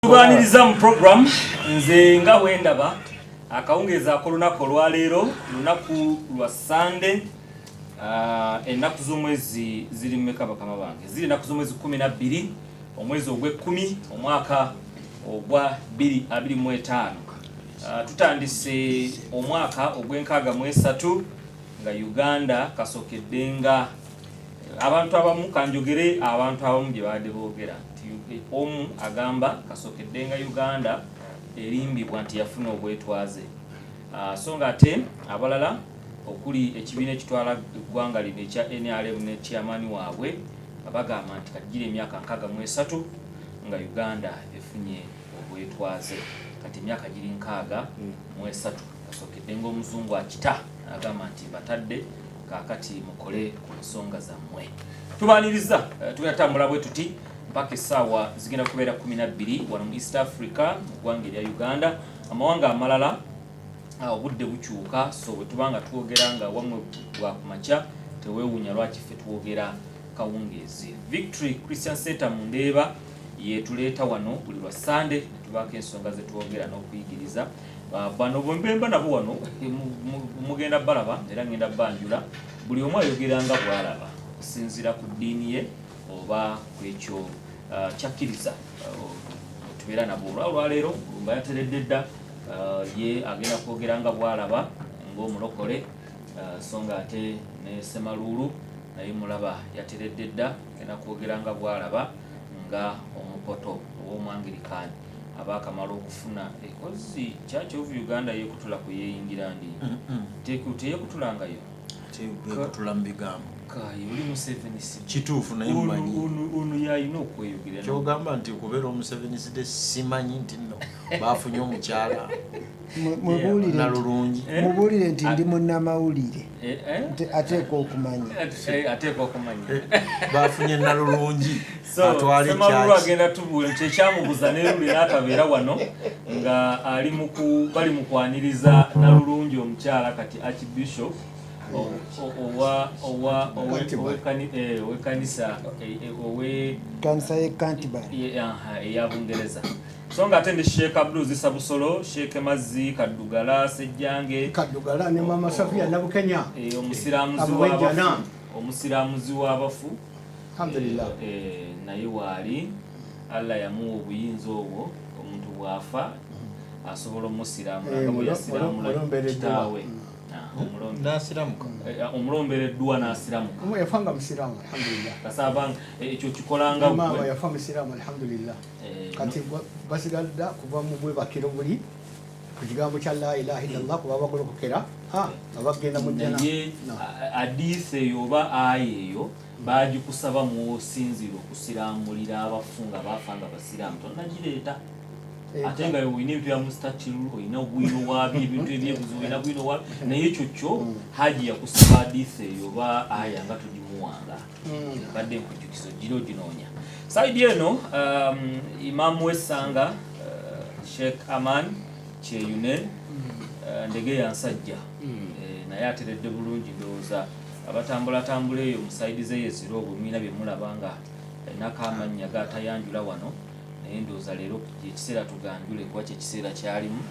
Tubaniriza mu program nze nga wendaba akawungeza akolunaku olwaleero lunaku lwa Sunday ennaku z'omwezi ziri mmeka bakama bange ziri ennaku z'omwezi 12 omwezi ogw'ekkumi omwaka ogwa 2025 tutandise omwaka ogw'enkaaga mu esatu nga Uganda kasokeddenga abantu abamu kanjogere abantu abamu gye baadde boogera omu agamba kasokeddenga Uganda erimbibwa nti yafuna obwetwaze so nga ate abalala okuli ekibiina ekitwala eggwanga lino ekya NRM ne chairman waabwe abagamba nti kajjira emyaka 63 nga Uganda efunye obwetwaze kati emyaka giri 63 kasokeddenga omuzungu akita agamba nti batadde kakati mukole ku nsonga zammwe tubaniriza tuyatambula bwe tuti mpaka essaawa zigenda kubeera 12 wano mu East Africa mu ggwanga erya Uganda amawanga amalala obudde bukyuka so bwe tubanga twogera nga wamwe bwa kumakya teweewuunya lwaki ffe twogera kawungeezi. Victory Christian Center mu Ndeeba yeetuleeta wano buli lwa Sunday tubaako ensonga ze twogera n'okuyigiriza bano bwembemba nabo wano mugenda balaba era ngenda banjula buli omu ayogeranga bwalaba okusinziira ku ddiini ye oba kwekyo kyakkiriza tubeera nabo olwaleero Mulumba yateredde dda ye agenda kwogeranga bwalaba ng'omulokole so nga ate ne Semaluulu naye mulaba yateredde dda agenda kwogeranga bwalaba nga omupoto ow'omwangirikaani abakamala okufuna ekozi Church of Uganda yekutula ku yeeyingira ndi teyekutulangayo tekutula mu bigambo yuli Museveni kituufu naye mumanyi ono yalina okweyogerera kyogamba nti okubeera Museveni sidde simanyi nti nno baafunye omukyala mubuulire nti ndi munnamawulire ateekwa okumanya baafunye nalulungi atwale Semaluulu agenda tubuule nti ekyamubuza neruli n'atabeera wano nga bali mu kwaniriza nalulungi omukyala kati Archbishop kanisa ye Canterbury eya Bungereza so nga ate ndi Sheikh Abdul Sabusolo Sheikh Mazzi Kaddugala Sejjange Kaddugala ne Mama Safia Nabukenya omusiraamuzi w'abafu alhamdulillah naye waali Allah yamuwa obuyinza obwo omuntu bwafa asobola omusiraamula nga bwe yasiraamula kitaawe omulombereddwa n'asiramuka yafanga musiraamu alhamdulillah kasabanga ekyo kikolanga mama yafa musiraamu alhamdulillah kati basigadda kuva mu bwebakiro buli ku kigambo kya la ilaha illallah kuba bagolokokera abagenda mu jjana hadiisi eyo oba aya eyo bagikusaba musinzira okusiraamulira abafu nga baafa nga basiraamu tonnagireeta ate nga olina ebintu bya mustatiru olina obwino waabyo ebintu ebyebuzi olina bwino waabyo naye ekyo kyo haji yakusaba hadiisi eyo oba aya nga tugimuwanga badde enkujjukizo giro ginoonya saidi eno imaamu w'essanga Sheikh Aman Kyeyune Ndegeya Nsajja naye ateredde bulungi ndowooza abatambulatambula eyo mu saidi ze yezira obumina bye mulaba nga alinaako amannya gatayanjula wano naye ndowooza leero ekiseera tuganjule kuba kyekiseera kyalimu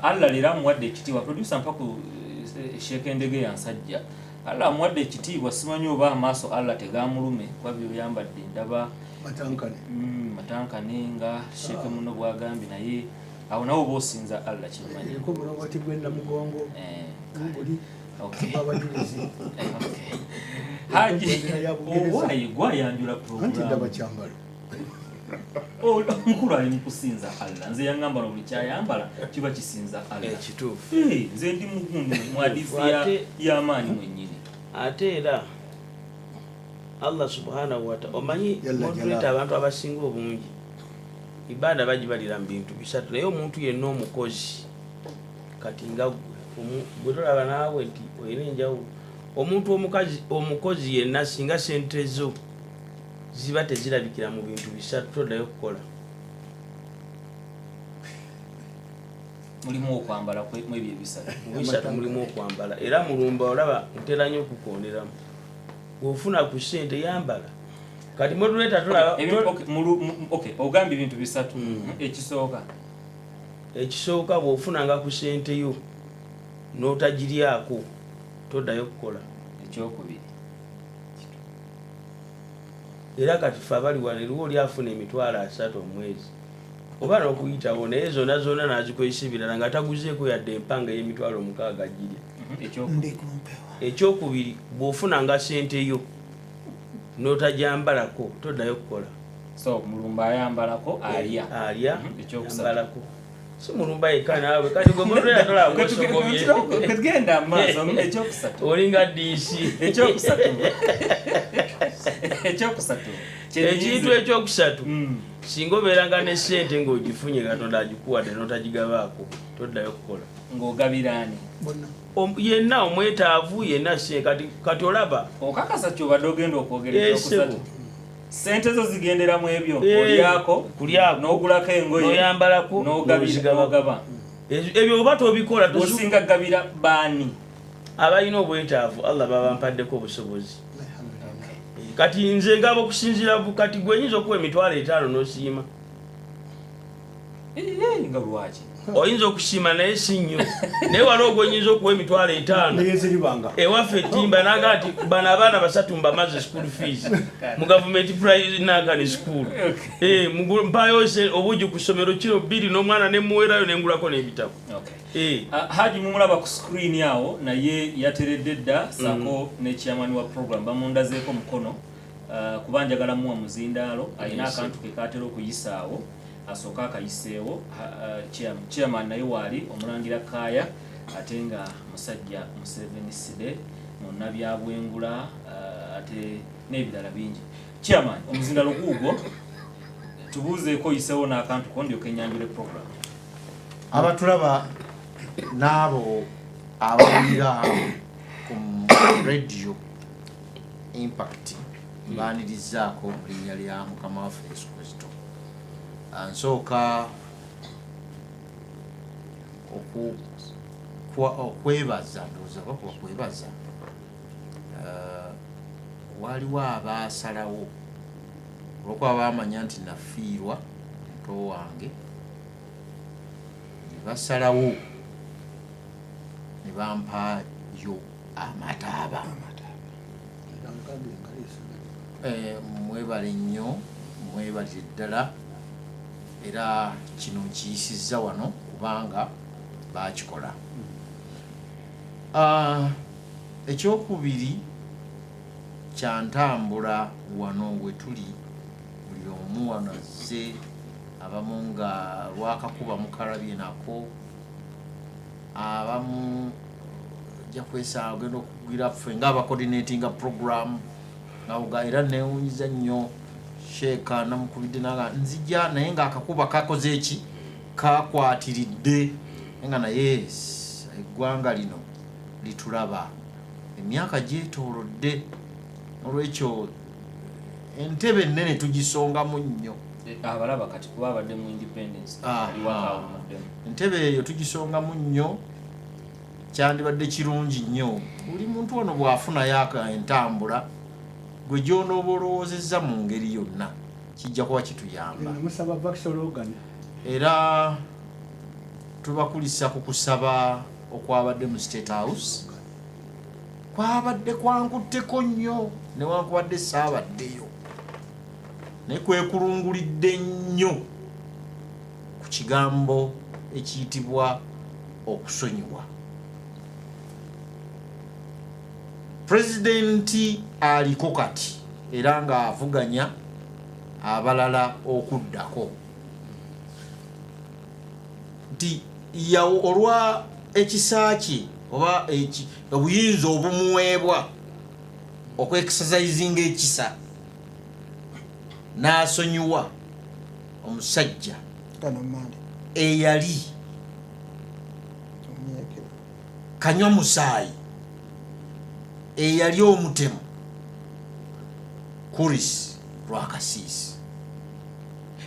Allah leero amuwadde ekitiibwa producer mpaku Sheikh Ndegeya Nsajja Allah amuwadde ekitiibwa simanyi oba amaaso Allah tegamulume kuba byoyambadde ndaba matankane nga Sheikh muno bwagambye naye awo nawe oba osinza Allah kimanyi bulongoti bwennamugongo haji owaye gwayanjula programu mukulu ali mukusinza Allah nze yaŋŋamba buli kyayambala kiba kisinza Allah ekituufu nze ndi mugundu muhadisi y'amaanyi mwennyini ate era Allah subhanahu wa ta'ala omanyi muleta abantu abasinga obungi ibada bagibalira mu bintu bisatu naye omuntu yenna omukozi kati nga gwe tolaba naawe nti olina enjawulo omuntu omukozi yenna singa sente zo ziba tezirabikira mu bintu bisatu toddayo kukola mulimu okwambala mu ebyo ebisatu mulimu okwambala era Mulumba olaba ntera nnyo okukonderamu bw'ofuna ku ssente yambala kati modulator tulaba okay ogambye bintu bisatu ekisooka bw'ofunanga ku sente yo n'otagiryako toddayo kukola. Ekyokubiri era kati fe abali wano eriwo oli afuna $300 omwezi oba n'okuyitawo naye zonna n'azikozesa ebirala nga taguzeeko yadde empanga y'Emitwalo 6 girya. Ekyokubiri bw'ofunanga sente yo n'otagyambalako toddayo kukola. So mulumba ayambalako alya yambalako si mulumba yekka naawe kati gwe modulator tolaba osogobye kugenda maaso. Ekyokusatu olinga DC. Ekyokusatu ekintu ekyokusatu singa obeeranga ne sente ng'ogifunye Katonda agikuwadde n'otagigabaako toddayo kukola. Ng'ogabiraani yenna omwetaavu yenna kati olaba okakasa kyobadde ogenda okwogera ekyokusatu. Sente zo zigendera mu ebyo olyako n'ogulako engoye n'oyambalako n'ogaba. Ebyo oba tobikola osinga gabira baani abalina obwetaavu Allah babampaddeko obusobozi. Kati nze ngabo okusinziira kati gwenyinza okuwa $5,000 n'osiima. Nga lwaki oyinza okusiima naye si nnyo naye wali ogwenyinza okuwa $5,000 ewaffe ettimba naga nti bano abaana 3 mbamaze school fees mu government primary school mpayo obuugi ku ssomero kiro 2 n'omwana ne muwerayo n'engulako n'ebitabo. Haji mumulaba ku screen awo naye yateredde dda sako ne chairman wa program bamundazeeko mukono kuba njagala muwa muzindaalo alina akantu ke kaatera okuyisaawo asooka akayiseewo. Chairman naye waali omulangira Kaaya ate nga musajja Museveniside munnabyabwengula ate n'ebirala bingi. Chairman omuzindaalo guugwo tubuuzeeko yiseewo n'akantu ko ndyoka enyanjule program. Abatulaba n'abo abawulira ku radio Impact baanirizaako mu linnya lya Mukama waffe Yesu Kristo. Nsooka okwebaza ndowooza okwebaza waliwo abaasalawo olwokuba baamanya nti nafiirwa muto wange ne basalawo ne bampayo amataaba. Mwebale nnyo mwebalire ddala era kino nkiyisizza wano kubanga baakikola. Ekyokubiri kyantambula wano we tuli buli omu wano azze abamu nga lwakakuba mukalabye nako abamu ojja kwesanga ogenda okugwira ffe ng'abacoordinatinga program nga era neewunyiza nnyo Sheeka namukubidde naga nzija naye ng'akakuba kakoze eki kakwatiridde nga naye eggwanga lino litulaba emyaka gyetoolodde olwekyo entebe ennene tugisongamu nnyo. Abalaba kati kuba abadde mu independence entebe eyo tugisongamu nnyo kyandibadde kirungi nnyo buli muntu wano bw'afunayo entambula gwe gy'onooba olowoozezza mu ngeri yonna kijja kuba kituyamba. Era tubakulisa ku kusaba okwabadde mu State House kwabadde kwankutteko nnyo newankubadde saabaddeyo naye kwekulungulidde nnyo ku kigambo ekiyitibwa okusonyiwa. Pulezidenti aliko kati era ng'avuganya abalala okuddako nti olwa ekisa kye oba obuyinza obumuweebwa okwekisasayizinga ekisa n'asonyiwa omusajja eyali kanywa musaayi eyali omutemu Kurisi Lwakasiisi.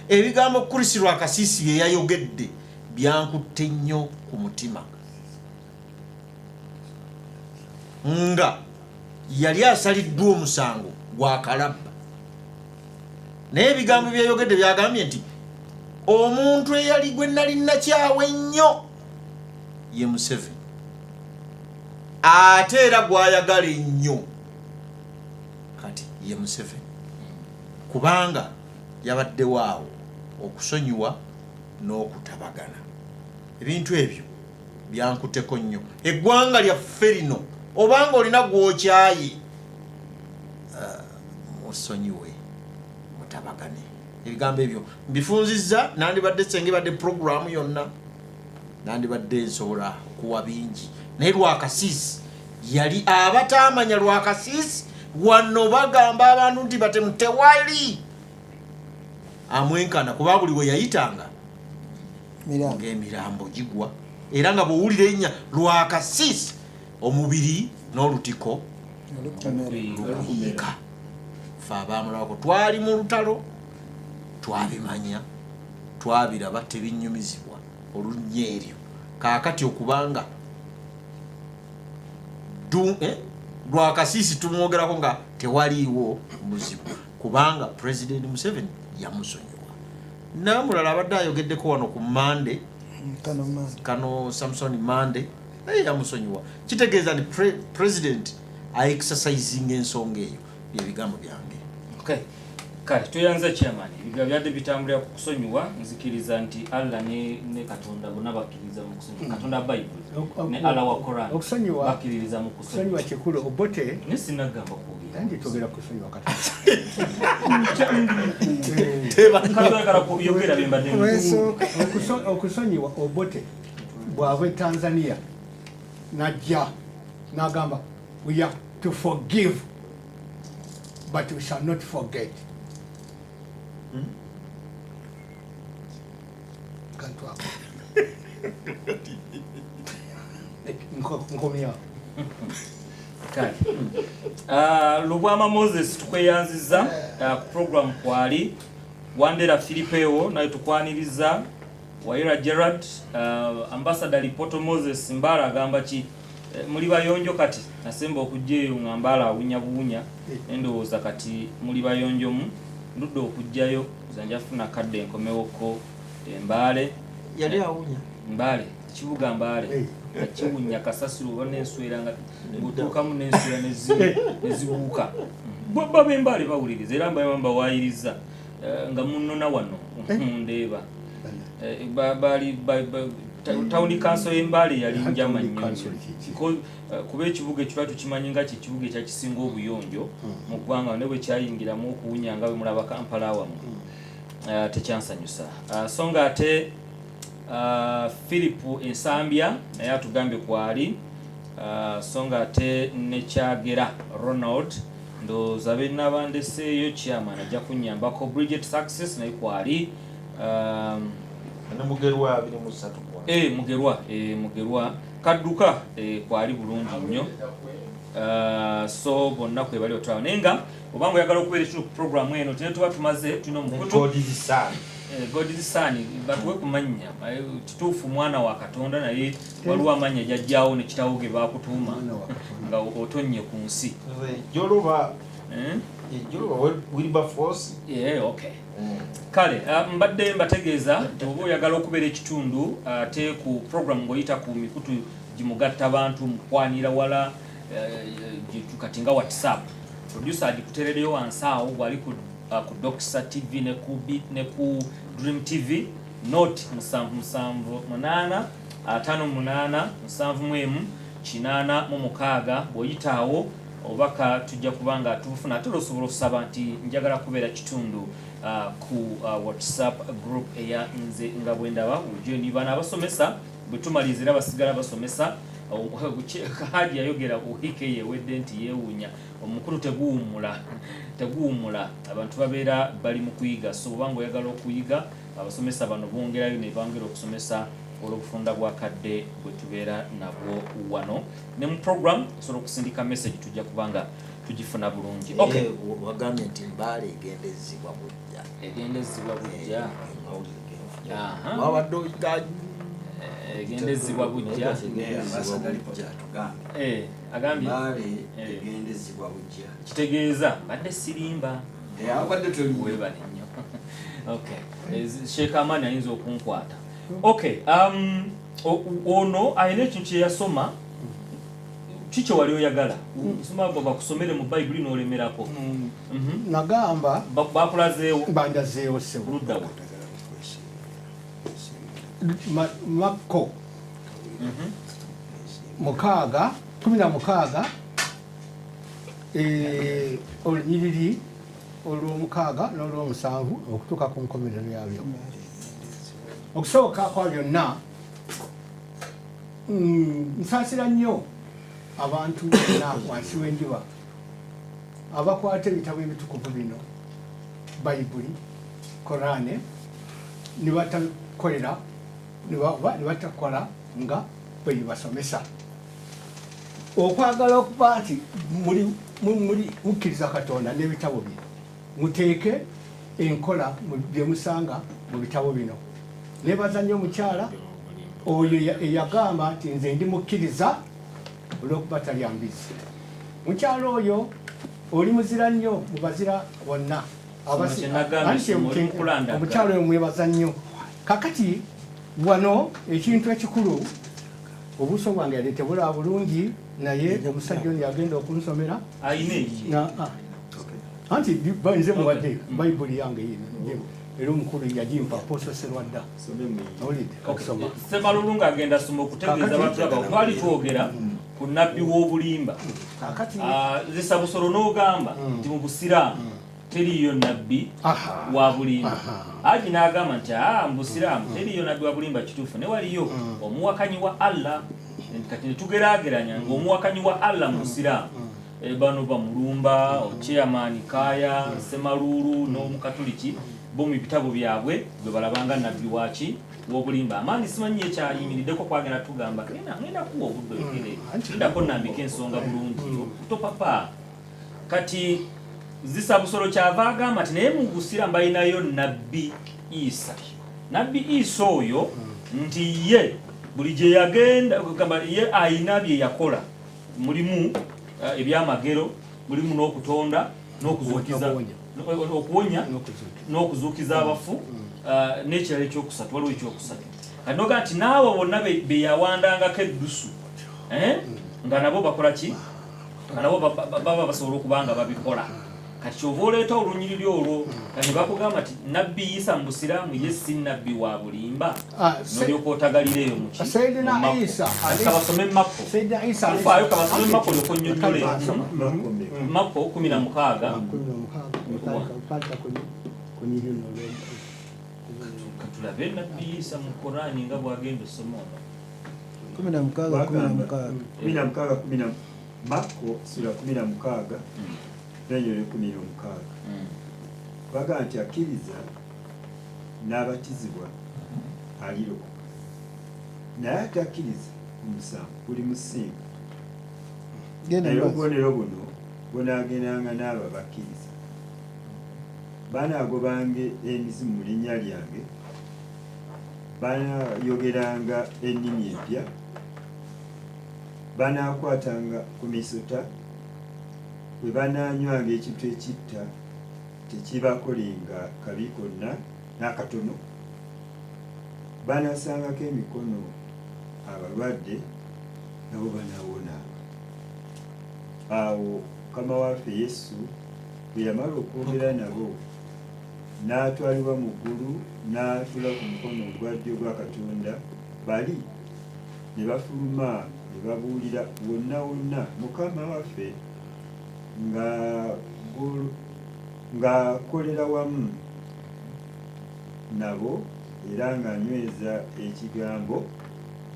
Ebigambo Kurisi Lwakasiisi bye yayogedde byankutte nnyo ku mutima nga yali asaliddwa omusango gwa kalabba naye ebigambo byeyogedde byagambye nti omuntu eyali gwe nali nakyawe ennyo ye Museveni, ate era gwayagala ennyo kati ye Museveni, kubanga yabaddewo awo okusonyiwa n'okutabagana. Ebintu ebyo byankuteko nnyo. Eggwanga lyaffe lino obanga olina gwokyaye musonyiwe mutabagane. Ebigambo ebyo mbifunzizza, nandibadde senge badde programu yonna nandibadde nsobola kuwa bingi, naye Lwakasiisi yali abatamanya Lwakasiisi wano bagamba abantu nti batemu tewali amwenkana, kuba buli we yayitanga ng'emirambo gigwa, era nga bw'owulira ennya Lwakasiisi omubiri n'olutiko lukuyiika. Fe abaamulabako twali mu lutalo, twabimanya, twabiraba, tebinnyumizibwa olunnya eryo. Kaakati okubanga Lwakasiisi tumwogerako nga tewaliiwo buzibu, kubanga President Museveni yamusonyiwa. Namulala abadde ayogeddeko wano ku Mande, Kano Samson Mande, naye yamusonyiwa. Kitegeeza nti President exercising ensonga eyo. Byebigambo byange. Okay. Kale tuyanze chairman. Ebyo byadde bitambulira ku kusonyiwa, nzikiriza nti Allah ne Katonda bonna bakkiriza mu kusonyiwa. Katonda Bible ne Allah wa Quran bakkiriza mu kusonyiwa. Kikulu Obote ne sinagamba kwogera. Nandi togera kusonyiwa Katonda. Katonda kuyogera bembadde. Okusonyiwa Obote bw'ava Tanzania najja n'agamba we have to forgive but we shall not forget. Lubwama Moses tukweyanziza ku program kwali Wandera Filipeo naye tukwaniriza Waira Gerard, Ambassador Lipoto Moses Mbara agamba ki muli bayonjo kati nasemba okujjeyo ngambala awunya buunya endowooza kati muli bayonjo mu ndudde okujjayo zanjafuna kadde enkomewoko Mbale yali awunya Mbale kibuga Mbale kiwunya kasasiro banenswera nga gutuukamu nenswera nezibuuka baba b'Embale bawuliriza era mbamba wayiriza nga munnona wano ndeeba bali Town Council y'Embale yali njama nnyo kuba ekibuga ekitwa tukimanyi nga kibuga ekyakisinga obuyonjo mu ggwanga ne bwe kyayingiramu okuwunya nga bwe mulaba Kampala awamu tekyansanyusa. So nga ate Philip Ensambya naye atugambye kwali so nga ate ne Kyagera Ronald ndowooza be nabandeseeyo chairman ajja kunnyambako. Bridget Success naye kwali Mugerwa 23 Mugerwa Kadduka kwali bulungi nnyo. So bonna kwe bali otwawo nenga obanga oyagala okubeera ekino ku programu eno tene tuba tumaze tulina omukutu God is Son batuwe kumanya kituufu mwana wa Katonda naye waliwo amanya jajjaawo ne kitawo ge baakutuuma nga otonye ku nsi Joloba Wilberforce. Okay. Kale mbadde mbategeeza nti oba oyagala okubeera ekitundu ate ku program ng'oyita ku mikutu gimugatta abantu mukwanira wala kati nga WhatsApp producer agikuteerereyo wansi awo bwali ku Doxa TV ne ku Dream TV note 778 58 781 bw'oyitaawo obaka tujja kubanga tufuna ate osobola okusaba nti njagala kubeera kitundu ku WhatsApp group eya nze nga bwendaba ujjo ni bana abasomesa bwetumalizira basigala basomesa hadi yayogera uhike yewedde nti yewunya omukulu teguwumula abantu babeera bali mu kuyiga so obanga oyagala okuyiga abasomesa bano bongerayo ne bangera okusomesa olw'obufunda bwa kadde bwe tubeera nabwo wano ne mu program osobola okusindika message tujja kubanga tugifuna bulungi. Okay, wagambye nti Mbale egendezibwa bujja wabadde oyiga egendezibwa bujja agambye egendezibwa bujja kitegeeza badde sirimba abadde toliwebale nnyo Okay. Sheikh Amani ayinza okunkwata. Okay. Ono ayina ekintu kye yasoma kikyo wali oyagala soma bakusomere mu Bible n'olemerako. Nagamba bakulazeewo bandazeewo sebo luddawo Makko 16 olunyiriri olw'omukaaga n'olw'omusanvu okutuuka ku nkomerero yabyo. Okusooka kwa byonna nsaasira nnyo abantu bonna wansi w'enjuba abakwata ebitabo ebitukuvu bino Bayibuli, Korane, ne batakolera ne batakola nga bwe basomesa. Okwagala okuba nti mukkiriza Katonda n'ebitabo bino muteeke enkola bye musanga mu bitabo bino. Nebaza nnyo omukyala oyo eyagamba nti nze ndi mukkiriza olw'okuba talya mbizzi. Mukyala oyo oli muzira nnyo mu bazira bonna. Omukyala oyo mwebaza nnyo. Kakati wano ekintu ekikulu obuso bwange yali tebulaba bulungi naye omusajja ono yagenda okunsomera anti nze muwadde Bayibuli yange yino era omukulu yagimpa Apostle Serwadda Ssemalulu ng'agenda soma okutegeeza abantu abo twali twogera ku nnabbi w'obulimba Zisa Busolo n'ogamba nti mu Busiraamu teriyo nabbi wa bulimba. Haji n'agamba nti mu Busiraamu teriyo nabbi wa bulimba kituufu ne waliyo omuwakanyi wa Allah. Kati ne tugeraageranya ng'omuwakanyi wa Allah mu Busiraamu bano bamulumba Chairman Kaya Ssemalulu n'omukatoliki bo mu bitabo byabwe bwe balabanga nabbi waki w'obulimba. Amaani simanyi ekyayimiriddeko kwagenda tugamba ngenda kuwa obudde ekere ndako nambika ensonga bulungi topapa. Kati Zisa Busolo kyava agamba nti naye mu Busiraamu balinayo nabbi Isa. Nabbi Isa oyo nti ye buli gye yagenda gamba ye ayina bye yakola mulimu ebyamagero mulimu n'okutonda n'okuzuukiza okuwonya n'okuzuukiza abafu n'ekirala ekyokusatu waliwo ekyokusatu. Kati noga nti naawe bonna be yawandangako eddusu nga nabo bakola ki nga nabo baba basobola okuba nga babikola. Kati kyova oleeta olunyiriri olwo nga ne bakugamba nti nabbi Isa mu Busiraamu ye si nabbi wa bulimba n'olyoka otagalireeyo mu ki kabasome Makko faayo kabasome Makko lyoko nnyonnyole Makko 16 katulabe nabbi Isa mu Korani nga bwagenda osoma 16 Makko sura 16 Daniel 16 baga nti akkiriza n'abatizibwa alirokoka naye atakkiriza omusango buli musinga naye obubonero buno bunaagendanga n'abo abakkiriza banaagobange emizimu mu linnya lyange banaayogeranga ennimi empya banaakwatanga ku misota bwe banaanywanga ekintu ekitta tekibakolenga kabi konna n'akatono banaasangako emikono abalwadde nabo banaawona. Awo Mukama waffe Yesu bwe yamala okwogera nabo n'atwalibwa mu ggulu n'atuula ku mukono ogwa ddyo gwa Katonda. Bali ne bafuluma ne babuulira wonna wonna Mukama waffe ng'akolera wamu nabo era ng'anyweza ekigambo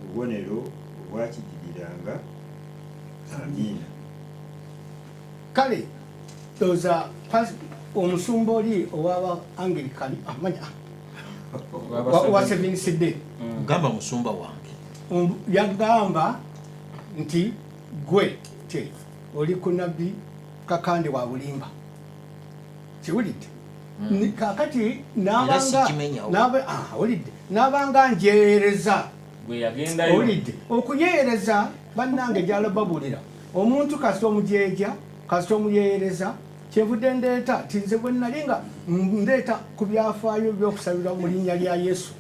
obubonero obwakijiriranga. Amiina. Kale toza omusumba oli owaba Anglikani amanya wa Seventh Day gamba musumba wange yagamba nti gwe te oli ku nabbi Kakande wa bulimba kiwulidde. Kakati n'abanga njeereza owulidde okuyeereza bannange gy'alababulira omuntu kasita omujeeja kasita omuyeereza kyevudde ndeeta tinze bwe nali nga ndeeta ku byafaayo by'okusabirwa mu linnya lya Yesu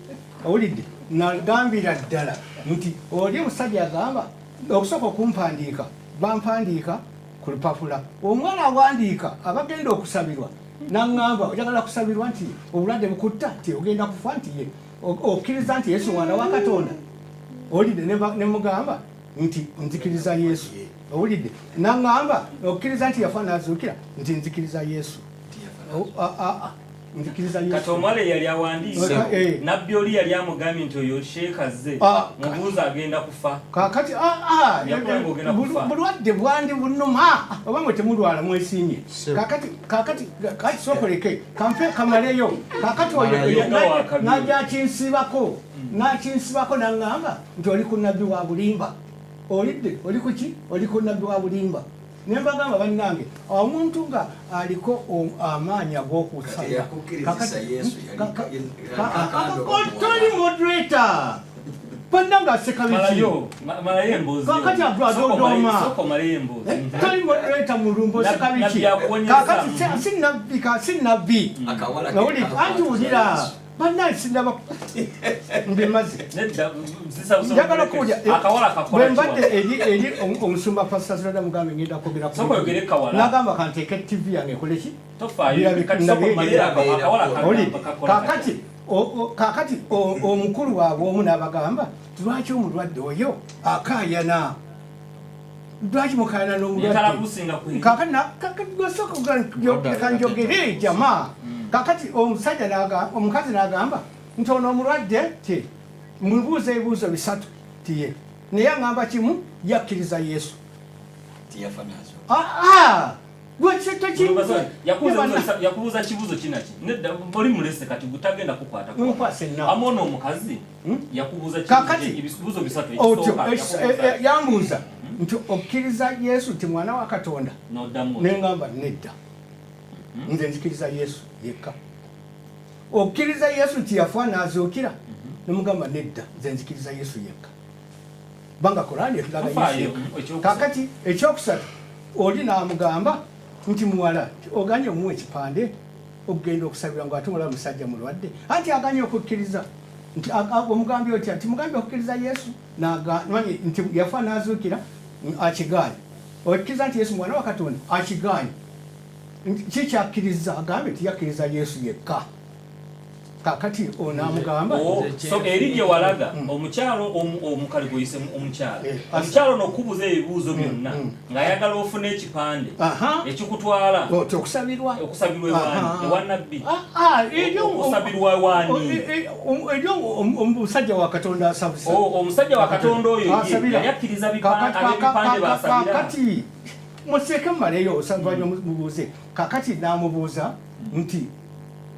owulidde nagambira ddala nti oli musajja agamba okusooka okumpandiika bampandiika ku lupapula omwana awandiika abagenda okusabirwa naŋŋamba oyagala kusabirwa nti obulwadde bukutta nti ogenda kufa nti ye okkiriza nti Yesu mwana wa Katonda owulidde ne mugamba nti nzikiriza Yesu owulidde naŋŋamba okkiriza nti yafa n'azuukira nti nzikiriza Yesu nzikiriza Yesu kati omwala yali awandiise nabbi oli yali amugambye nti oyo sheekazze mubuuza agenda kufa kakati bulwadde bwandi bunuma oba mwe temulwala mwesiimye kakati sokoleke kampe kamaleyo kakati oyo nakinsibako naŋŋamba nti oli ku nabbi wa bulimba olidde oli kuki oli ku nabbi wa bulimba nembagamba bannange omuntu nga aliko amaanyi ag'okusabira toli moderator bannange aseka kakati abdwadodoma toli moderator mulumbu oseka biki kakati sinabbi anti wulira bannange sinaba mbimaze njagala kuwulya bwe mbadde eri omusumba pasazirada mugambe ngenda kwogera nagamba kanteeke tv yange ekoleki kakati omukulu waabwe omu n'abagamba lwaki omulwadde oyo akaayana lwaki mukayana n'omulwadde kanjogere jama kakati omukazi n'agamba nti ono omulwadde ti mubuuza ebibuuzo 3 tiye naye aŋŋamba kimu yakkiriza Yesu yakubuuza kibuuzo kinaki oli mulese kati gutagenda kukwataamona omukazi yakubuuza ebibuuzo 3 yambuuza nti okkiriza Yesu ti mwana wa Katonda neŋŋamba nedda nze nzikiriza Yesu yekka okkiriza Yesu nti yafa n'azuukira nemugamba nedda nze nzikiriza Yesu yekka banga Korani etulaga Yesu kakati ekyokusatu oli n'amugamba nti muwala oganye omuwa ekipande okugenda okusabira ngo ate mulaba musajja mulwadde anti aganye okukkiriza nti omugambye otya nti mugambye okukkiriza Yesu namanyi nti yafa n'azuukira akiganye okkiriza nti Yesu mwana wa Katonda akiganye kikyakkiriza agambe tiyakkiriza Yesu yekka kakati onamugamba so eri gye walaga omukyalo omukale goyise omukyalo n'okubuuza ebibuuzo byonna ng'ayagala ofuna ekipande ekikutwala okusabirwa ewa nabbi okusabirwa waani eryo omusajja wa Katonda asabisa omusajja wa Katonda oyo yakkiriza ab'ebipande basabira kakati museke mmaleyo osavanya mubuuze kakati n'amubuuza nti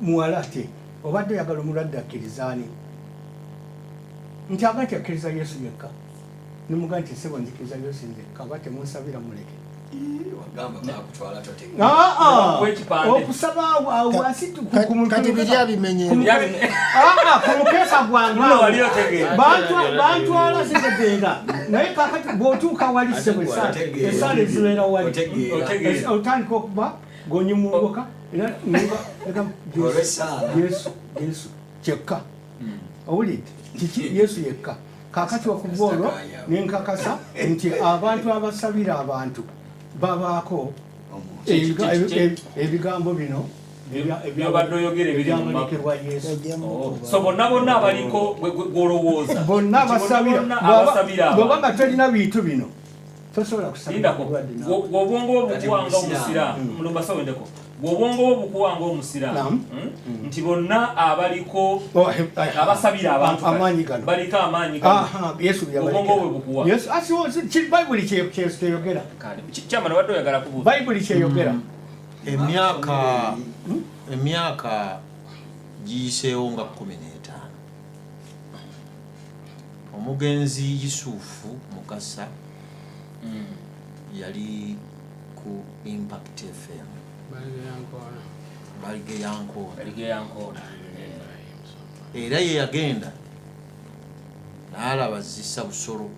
muwala te obadde oyagala omulwadde akkirizaani nti aga nti akkiriza Yesu yekka nemuga nti sebo nzikiriza Yesu nzekka oba temunsabira muleke okusaba wansi kati biri abimenye ku mukeesa gwange bantwala zigenda naye kakati bw'otuuka wali sebo esaala ezibeera wali otandika okuba gonyumulwoka Yesu kyekka owulidde kiki Yesu yekka kakati okuva olwo nenkakasa nti abantu abasabira abantu babaako ebigambo bino byobadde oyogera ebyamanekerwa Yesu so bonna abaliko gwolowooza bonna abasabira bwoba nga tolina bintu bino tosobola kusabiragwobwongo bwo bukuwanga omusiraamu mulumbasobendeko gwobwongo bwo bukuwanga omusiraamu nti bonna abaliko abasabira abantu baliko amaanyi obwongo bwe bukuwa bayibuli kyeyogera kyamana badde oyagala kubuuza bayibuli kyeyogera emyaka giyiseewo nga 15 omugenzi Yusufu Mukasa yali ku Impact FM balige yankoona era ye yagenda n'alaba Zisa Busolo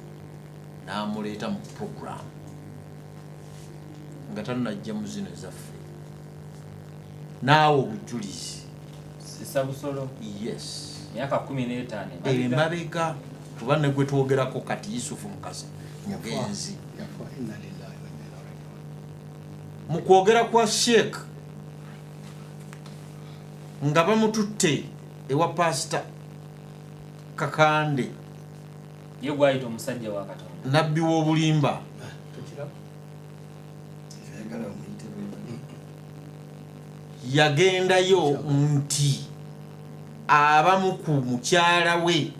n'amuleeta mu program nga tannajja mu zino ezaffe naawe obujulizi. Sisa busolo. Yes. Myaka 15. Emabega kuba ne gwe twogerako kati Yusufu Mukasa mugenzi. Mu kwogera kwa Sheikh nga bamututte ewa Pastor Kakande ye gwayita omusajja wa Katonda, nabbi w'obulimba, yagendayo nti abamu ku mukyala we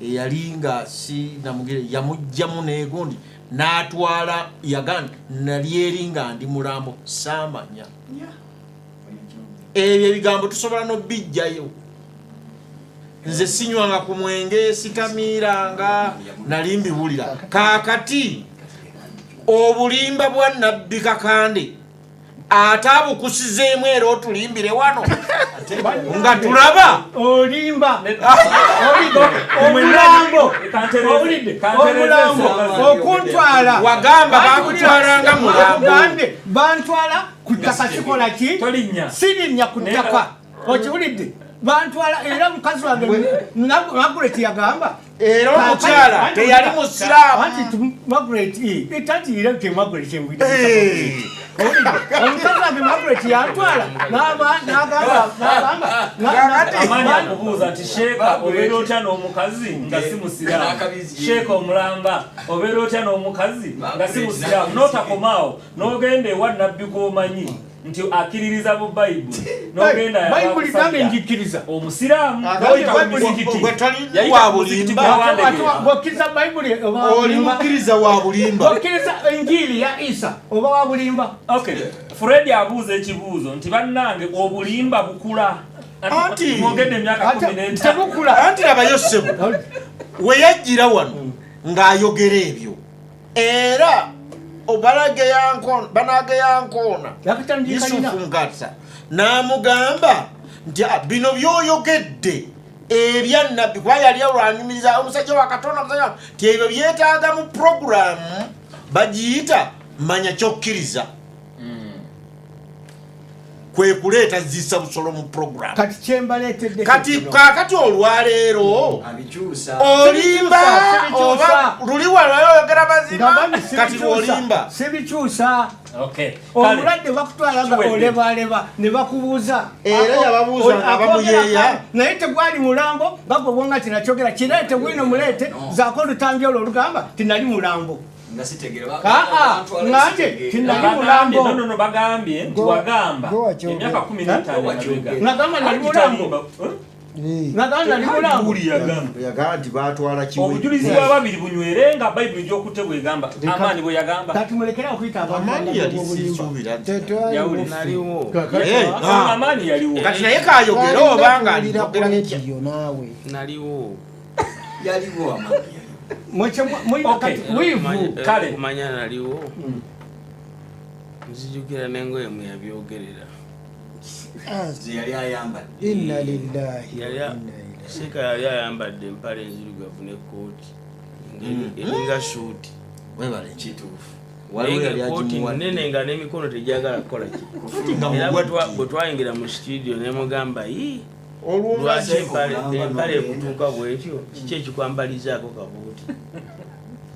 eyali nga si namugere yamugjamu neegundi n'atwala yaganda nali eri nga ndi mulambo saamanya. Ebyo ebigambo tusobola n'obbijjayo. Nze sinywanga ku mwenge, sitamiiranga, nali mbiwulira. Kaakati obulimba bwa Nabbi Kakande ate abukusizeemu era otulimbire wano nga tulaba olimba omulambo okuntwala wagamba bakutwalanga mulambo bantwala ku ttaka kikola ki sirinnya ku ttaka okiwulidde bantwala era mukazi wange Margaret yagamba era omukyala teyali musiraamu anti Margaret etatire ke Margaret emwita omukazi wange Margaret yantwala n'agamba Amanya akubuuza nti Sheeka obeera otya n'omukazi nga si musiraamu, Sheeka omulamba obeera otya n'omukazi nga si musiraamu, n'otakomaawo n'ogenda ewa Nabbi gw'omanyi nti akkiririza mu Bayibuli n'ogenda Bayibuli nange njikkiriza omusiraamu bw'okkiriza Bayibuli oli mukkiriza wa bulimba, bw'okkiriza Enjiri ya Isa oba wa bulimba. Okay, Fred abuuza ekibuuzo nti bannange obulimba bukula anti mwogedde emyaka 15 tebukula anti labayo ssebo we yajjira wano ng'ayogera ebyo era banage yankoona Yusufu Mukasa n'amugamba nti bino by'oyogedde ebya Nabbi kuba yali olwanyumiriza omusajja wa Katonda nti ebyo byetaaga mu puroguramu bagiyita manya kyokkiriza kwe kuleeta zisa busolo mu puroguramu. Kati kyembaleetedde kati kaakati olwaleero olimba oba luli walwayogera mazima kati lwolimba sibikyusa. Okay, omulwadde bakutwala nga olebaleba ne bakubuuza era yababuuza nga bamuyeeya naye tegwali mulambo nga gwe bwonga tinakyogera kireete bwino muleete zaako olutambi olwo olugamba tinali mulambo nganje tinali mulambo no bagambye nti wagamba emyaka 15 nagamba nali mulambo nagamba nali mulambo yagamba nti batwala kiwe obujulizi bwa babiri bunywerenga Bayibuli gy'okutte bwegamba amaani bwe yagamba kati mulekera okuyita amaani yali sikyubira naliwo amaani yaliwo kati naye kayogera oba nga aligogera naliwo yaliwo amaani kumanya naliwo nzijukira nengoye mwe yabyogerera yali ayambadde inna lillahi Sheeka yali ayambadde empale enzirugavu nekooti eringa shuuti webale kituufu kooti nene nga n'emikono tegyagala kukola ki era bwe twayingira mu studio nemugamba lwaki empale ekutuuka bwetyo kiki ekikwambalizaako kabuuti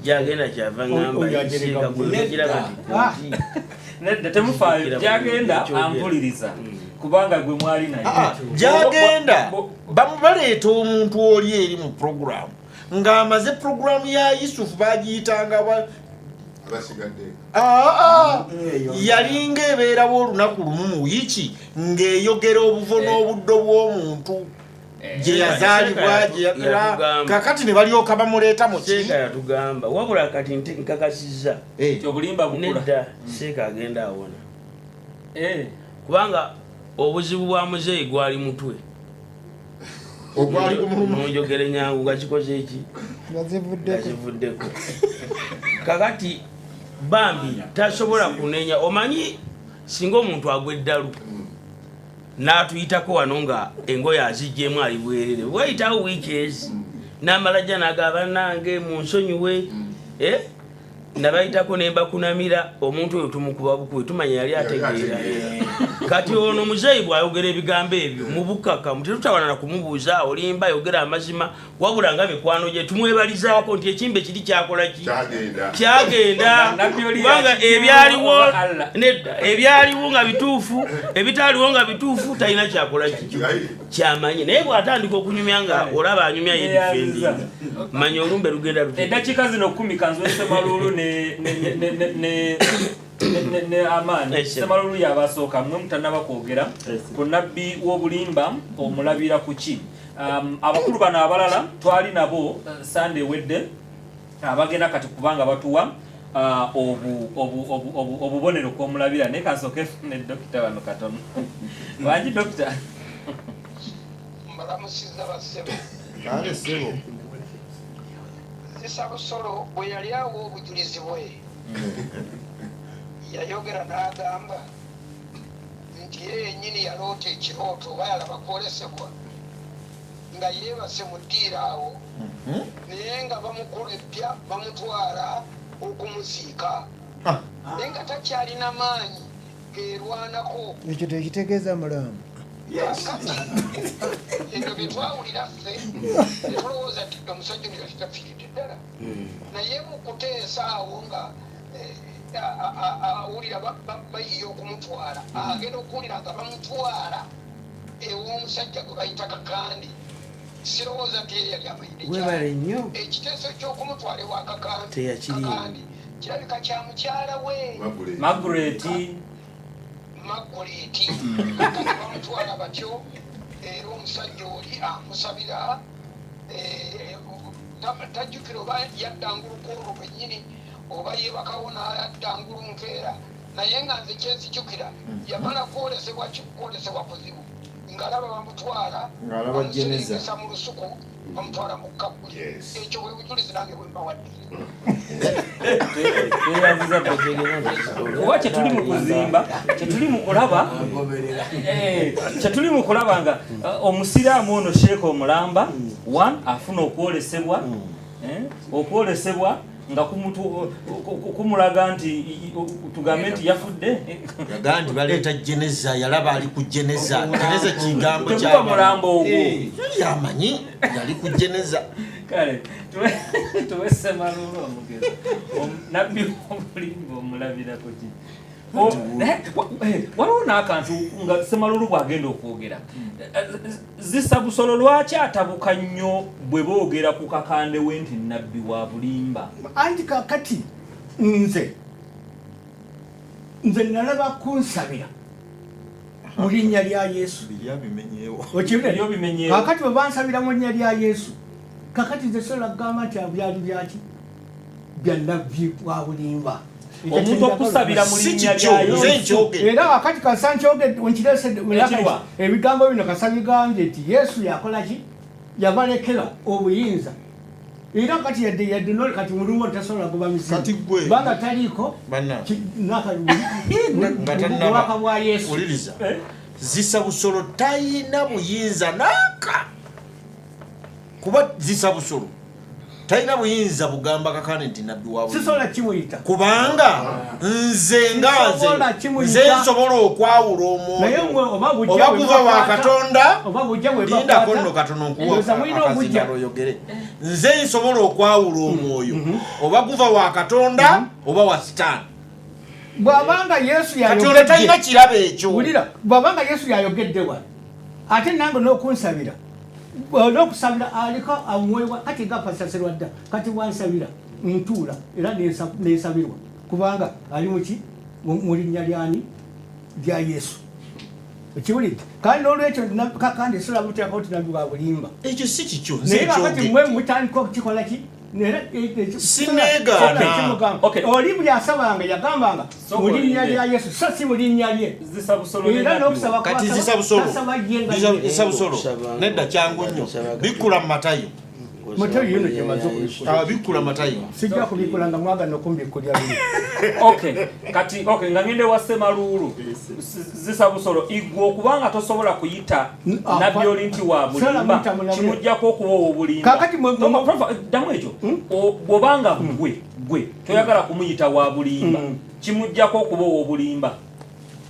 gyagenda kyava ngamba Sheeka gwekiraba nti nedda temufaayo gyagenda ampuliriza kubanga gwe mwali naye gyagenda baleeta omuntu oli eri mu puroguramu ng'amaze puroguramu ya Yusufu bagiyitanga yalinga ebeerawo olunaku lumu mu wiiki ng'eyogera obuvo n'obuddo bw'omuntu gye yazaalibwa kakati ne balyoka bamuleeta mu Sheeka yatugamba wabula kati nkakasizza obulimba bukula nedda Sheeka agenda awona kubanga obuzibu bwa muzeeyi gwali mutwe munjogere nyangu gakikoze eki gazivuddeko kakati bambi tasobola kunenya omanyi singa omuntu agwa eddalu n'atuyitako wano nga engoye azijjemu ali bwerere wayitawo wiiki ezi n'amalajja n'agaba nange mu nsonyiwe nabayitako ne mbakunamira omuntu oyo tumukuba bukubi tumanya yali ategeera kati ono muzeeyi bw'ayogera ebigambo ebyo mu bukakamu tetutawanana kumubuuza olimba ayogera amazima wabula nga mikwano gye tumwebalizaako nti ekimbe kiri kyakola ki kyagenda kubanga ebyaliwo nga bituufu ebitaaliwo nga bituufu talina kyakola ki kyamanyi naye bw'atandika okunyumya nga olaba anyumya yedifendi manya olumbe lugenda eddakiika zino 10 kanzwe Ssemalulu ne Amaani Ssemalulu yabasooka mwe mutanaba kwogera ku nabbi w'obulimba omulabira ku ki abakulu bano abalala twali nabo Sunday wedde abagenda kati kubanga batuwa obubonero kw'omulabira naye kansooke ne dokita bano katono wangi dokita mbalamusiza bassebo kale ssebo Ssabusolo bwe yali awo obujulizi bwe yayogera n'agamba nti ye yennyini yaloota ekirooto oba yalaba kwolesebwa nga yeebase mu ddiiro awo naye nga bamukolebbya bamutwala okumuziika naye nga takyalina maanyi geerwanako ekyo tekitegeeza mulamu ebyo bye twawulira ffe netulowooza nti omusajja oyo yakitafiiridde ddala naye mu kuteesa awo nga awulira bayiye okumutwala agenda okuwulira nga bamutwala ew'omusajja gwe bayita Kakandi sirowooza nti ye yali amayire ekiteeso ky'okumutwala ewa Kakandi kirabika kya mukyala we Margaret bamutwala batyo era omusajja oli amusabira tajjukira oba yaddanguluka olwo bwennyini oba yeebakawo n'addangulu nkeera naye nga nze kyensikikira yamala kwolesebwa kuzibu ng'alaba bamutwala bamuserengesa mu lusuku bamutwala mu kabbuli ekyo bwe bujulizi nange bwe mbawaddire oba kyetuli mu kuzimba kyetuli mu kulaba kyetuli mu kulaba nga omusiraamu ono Sheekh Omulamba afuna okwolesebwa nga kumulaga nti tugambe nti yafudde yagaa nti baleeta jeneza yalaba ali ku jeneza jeneza kigambo tekuba mulambo ogwo yamanyi yali ku jeneza kale tuwe Ssemalulu omugezi nabbi omulimba omulabirako ki waliwo n'akantu nga Ssemalulu bw'agenda okwogera Ssabusolo lwaki atabuka nnyo bwe boogera ku Kakande we nti nabbi wa bulimba anti kakati nze nalaba kunsabira mu linnya lya Yesu byabimenyeewo kakati bwe bansabira mu linnya lya Yesu kakati nze sobola kugamba nti abyali byaki bya nabbi wa bulimba omuntu okusabira mu linnya lya Yesu era wakati kasankyogedde wenkireesedde ebigambo bino kasabigambye nti Yesu yakola ki yabalekera obuyinza era kati yadde noli kati mulungu tasobola kuba misimu banga taliiko obubaka bwa Yesu uliriza Ssabusolo tayina buyinza naaka kuba Ssabusolo talina buyinza bugamba Kakande nti nabbi wa sisobola kimuyita kubanga nze nsobola okwawula omwoyo oba guva wa Katonda lindako nno katono nkuwaakazinaoyogere nze nsobola okwawula omwoyo oba guva wa Katonda oba wa Sitaani bw'abanga Yesu Katonda talina kirabo ekyo bw'abanga Yesu yayogedde wa ate nange n'okunsabira n'okusabira aliko amwewa kati gapasaserwa dda kati wansabira ntuula era nesabirwa kubanga ali muki mu linnya lyani lya Yesu ekiwulidde kandi n'olwekyo Kakande sobola buteekako ti nabbi wa bulimba ekyo si kikyo naye kakati mwe mutandika okukikola ki sineegaana oli buli asabanga yagambanga mu linnya lya Yesu so si mu linnya lye era n'okusaba kati Ssabusolo nedda kyangu nnyo bikkula mu Matayo Matayo yuno kyemaze bikkula Matayo sijja kubikula nga mwagana okumbikkulya buli kati nga ngende wa Ssemalulu Ssabusolo igwe okubanga tosobola kuyita nabbi oli nti wa bulimba kimuggyako okuba obulimba ddamu ekyo bw'obanga gwe toyagala kumuyita wa bulimba kimuggyako okuba obulimba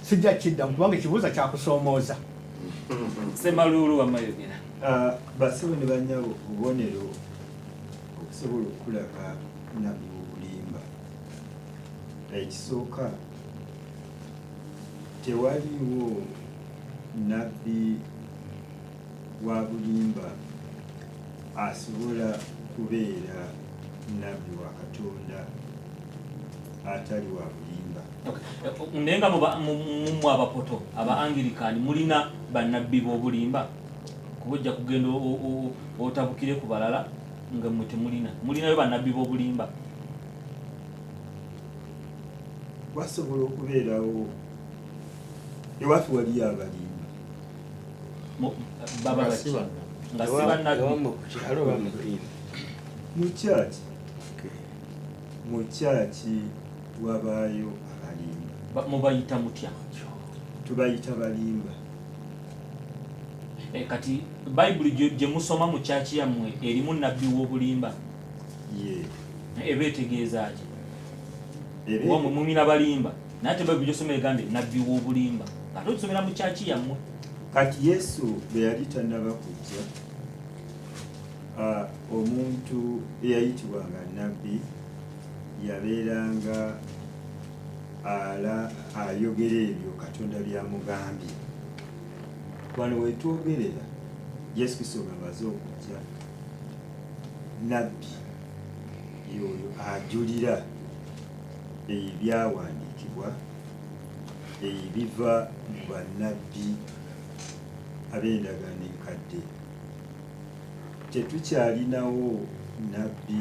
sijja kiddamu kubanga ekibuuzo kyakusoomooza. Ssemalulu wamayogera. Basibo ne bannyabo obubonero okusobola okulaka nabbi w'obulimba. Ekisooka tewaliwo nabbi wa bulimba asobola kubeera nabbi wa Katonda atali wa bulimba. Naye nga mu abapoto aba Anglikani mulina bannabbi b'obulimba kuba ojja kugenda otabukire ku balala nga mmwe temulinayo bannabbi b'obulimba. Wasobola okubeerawo ewaffe waliyo abalimba baba baki nga si bannabbi mu kyaki wabaayo abalimba. Mubayita mutya? Tubayita balimba. Kati Bayibuli gye musoma mu kyaki yammwe erimu nabbi w'obulimba? Eba etegeeza ki? Omwe mumina balimba naye ate Bayibuli gy'osoma egambye nabbi w'obulimba ate otusomera mu kyaki yammwe. Kati Yesu bwe yali tannaba kujja, omuntu eyayitibwanga nabbi yabeeranga ayogera ebyo Katonda byamugambye. Wano wetwogerera Yesu Kristo ng'amaze okujja, nabbi yoyo ajulira ebyawandiikibwa ebiva mu bannabbi ab'endagaano enkadde. Tetukyalinawo nabbi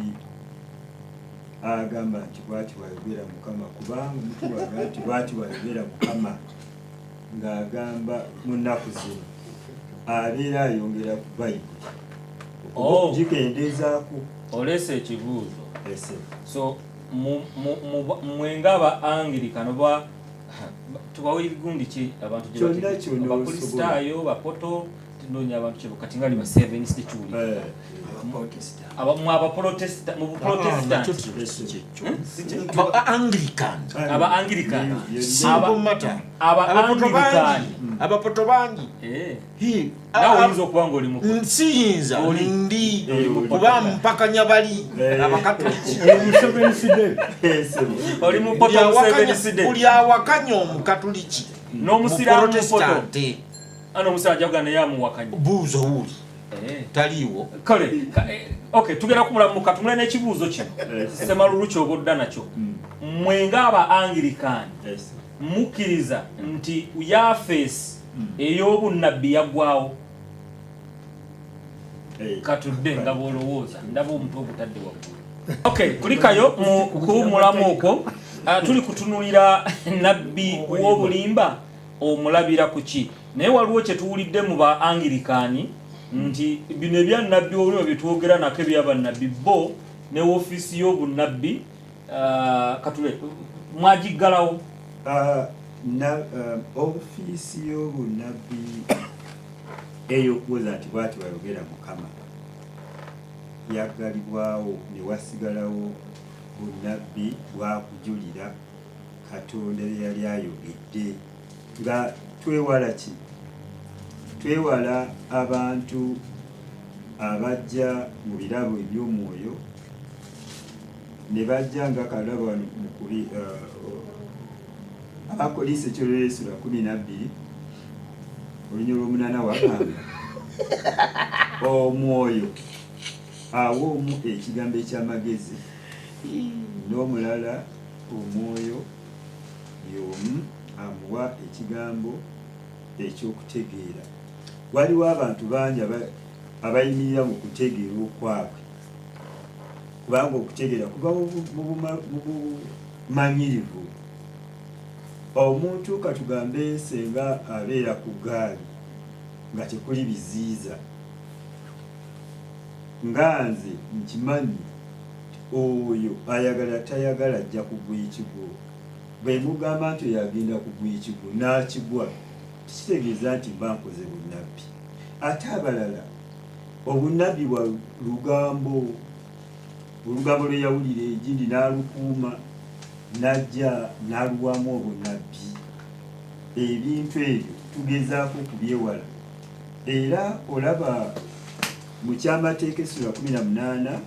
agamba nti bw'ati bw'ayogera Mukama, kubanga omuntu bw'agamba nti bw'ati bw'ayogera Mukama ng'agamba mu nnaku zino abeera ayongera ku Bayibuli okugikendeezaako. Oleese ekibuuzo. So mmwe ng'aba Anglikani tubawo ebigundi ki abantu gye bakristaayo bapoto tunoonya abantu kye kati nga li ba Seventh Church mu abapoto bangi nawe oyinza okuba nga oli nsiyinza ndi kuba mpakanya bali abakatoliki oli mupoto buli awakanya omukatoliki n'omusiraamu mupoto ano omusajja gana yamuwakanya buuzo wuli taliiwo kale okay tugera kumulamuka tumule n'ekibuuzo kino Ssemalulu ky'obodda nakyo mmwe ng'aba Anglikani mukkiriza nti yafeesi ey'obunnabbi yaggwawo? Katudde nga bw'olowooza ndaba omuntu ogutadde waggulu. Okay, kulikayo mu kuwummulamu okwo tuli kutunulira nabbi w'obulimba omulabira ku ki? Naye waliwo kye tuwulidde mu ba Anglikani nti bino ebya nabbi w'obulimba bye twogera nako ebyabannabbi bo ne woofiisi y'obunnabbi katule mwagiggalawo? Ofiisi y'obunnabbi ey'okuwoza nti bw'ati bw'ayogera Mukama yaggalibwawo ne wasigalawo bunnabbi bwakujulira Katonda bye yali ayogedde. Nga twewala ki? Twewala abantu abajja mu birabo eby'omwoyo ne bajja nga kalaba wano mukuli Abakolisi ekyolesula 12 olunyolo 8 wagamba omwoyo aw'omu ekigambo eky'amagezi n'omulala omwoyo y'omu amuwa ekigambo ekyokutegeera. Waliwo abantu bangi abayimirira mu kutegeera okwabwe kubanga okutegeera kuba mu bumanyirivu. Omuntu katugambe senga abeera ku gaali nga tekuli biziiza, nga nze nkimanyi oyo ayagala tayagala ajja kugwa ekigo. Bwe mugamba nti yagenda kugwa ekigo n'akigwa tikitegeeza nti mba nkoze bunnabbi. Ate abalala obunnabbi bwa lugambo, olugambo lwe yawulira egindi n'alukuuma najja n'aluwamu obunnabbi. ebintu ebyo tugezaako kubyewala era olaba mu kyamateeka essula 18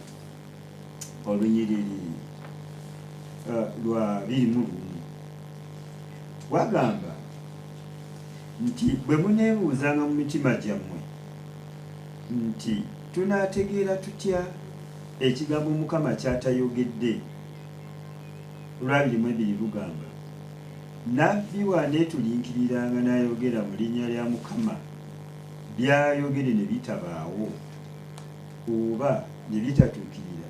olunyiriri lwa 21 wagamba nti bwe muneebuuzanga mu mitima gyammwe nti tunaategeera tutya ekigambo Mukama kyatayogedde lwa 22 lugamba nabbi bw'aneetulinkiriranga n'ayogera mu linnya lya Mukama byayogere ne bitabaawo oba ne bitatuukirira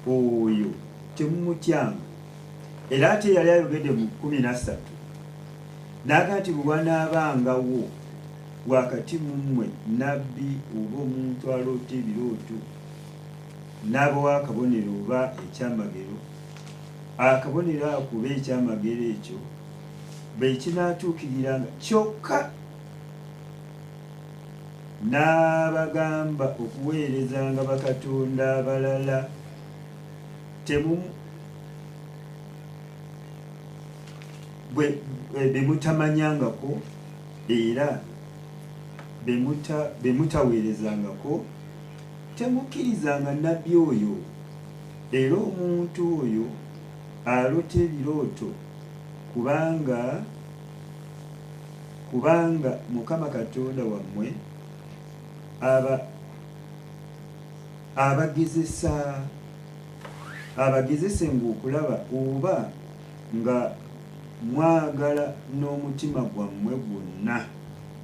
oyo temumutyanga. Era ate yali ayogedde mu 13 n'aga nti bwe wanaabangawo wakati mu mmwe nabbi oba omuntu aloota ebirooto n'abawa akabonero oba ekyamagero, akabonero ako oba ekyamagero ekyo bwe kinaatuukiriranga kyokka n'abagamba okuweerezanga bakatonda abalala be mutamanyangako era be mutaweerezangako temukkirizanga nabbi oyo. Era omuntu oyo aloota ebirooto kubanga Mukama Katonda wammwe abagezesenga okulaba oba nga mwagala n'omutima gwammwe gwonna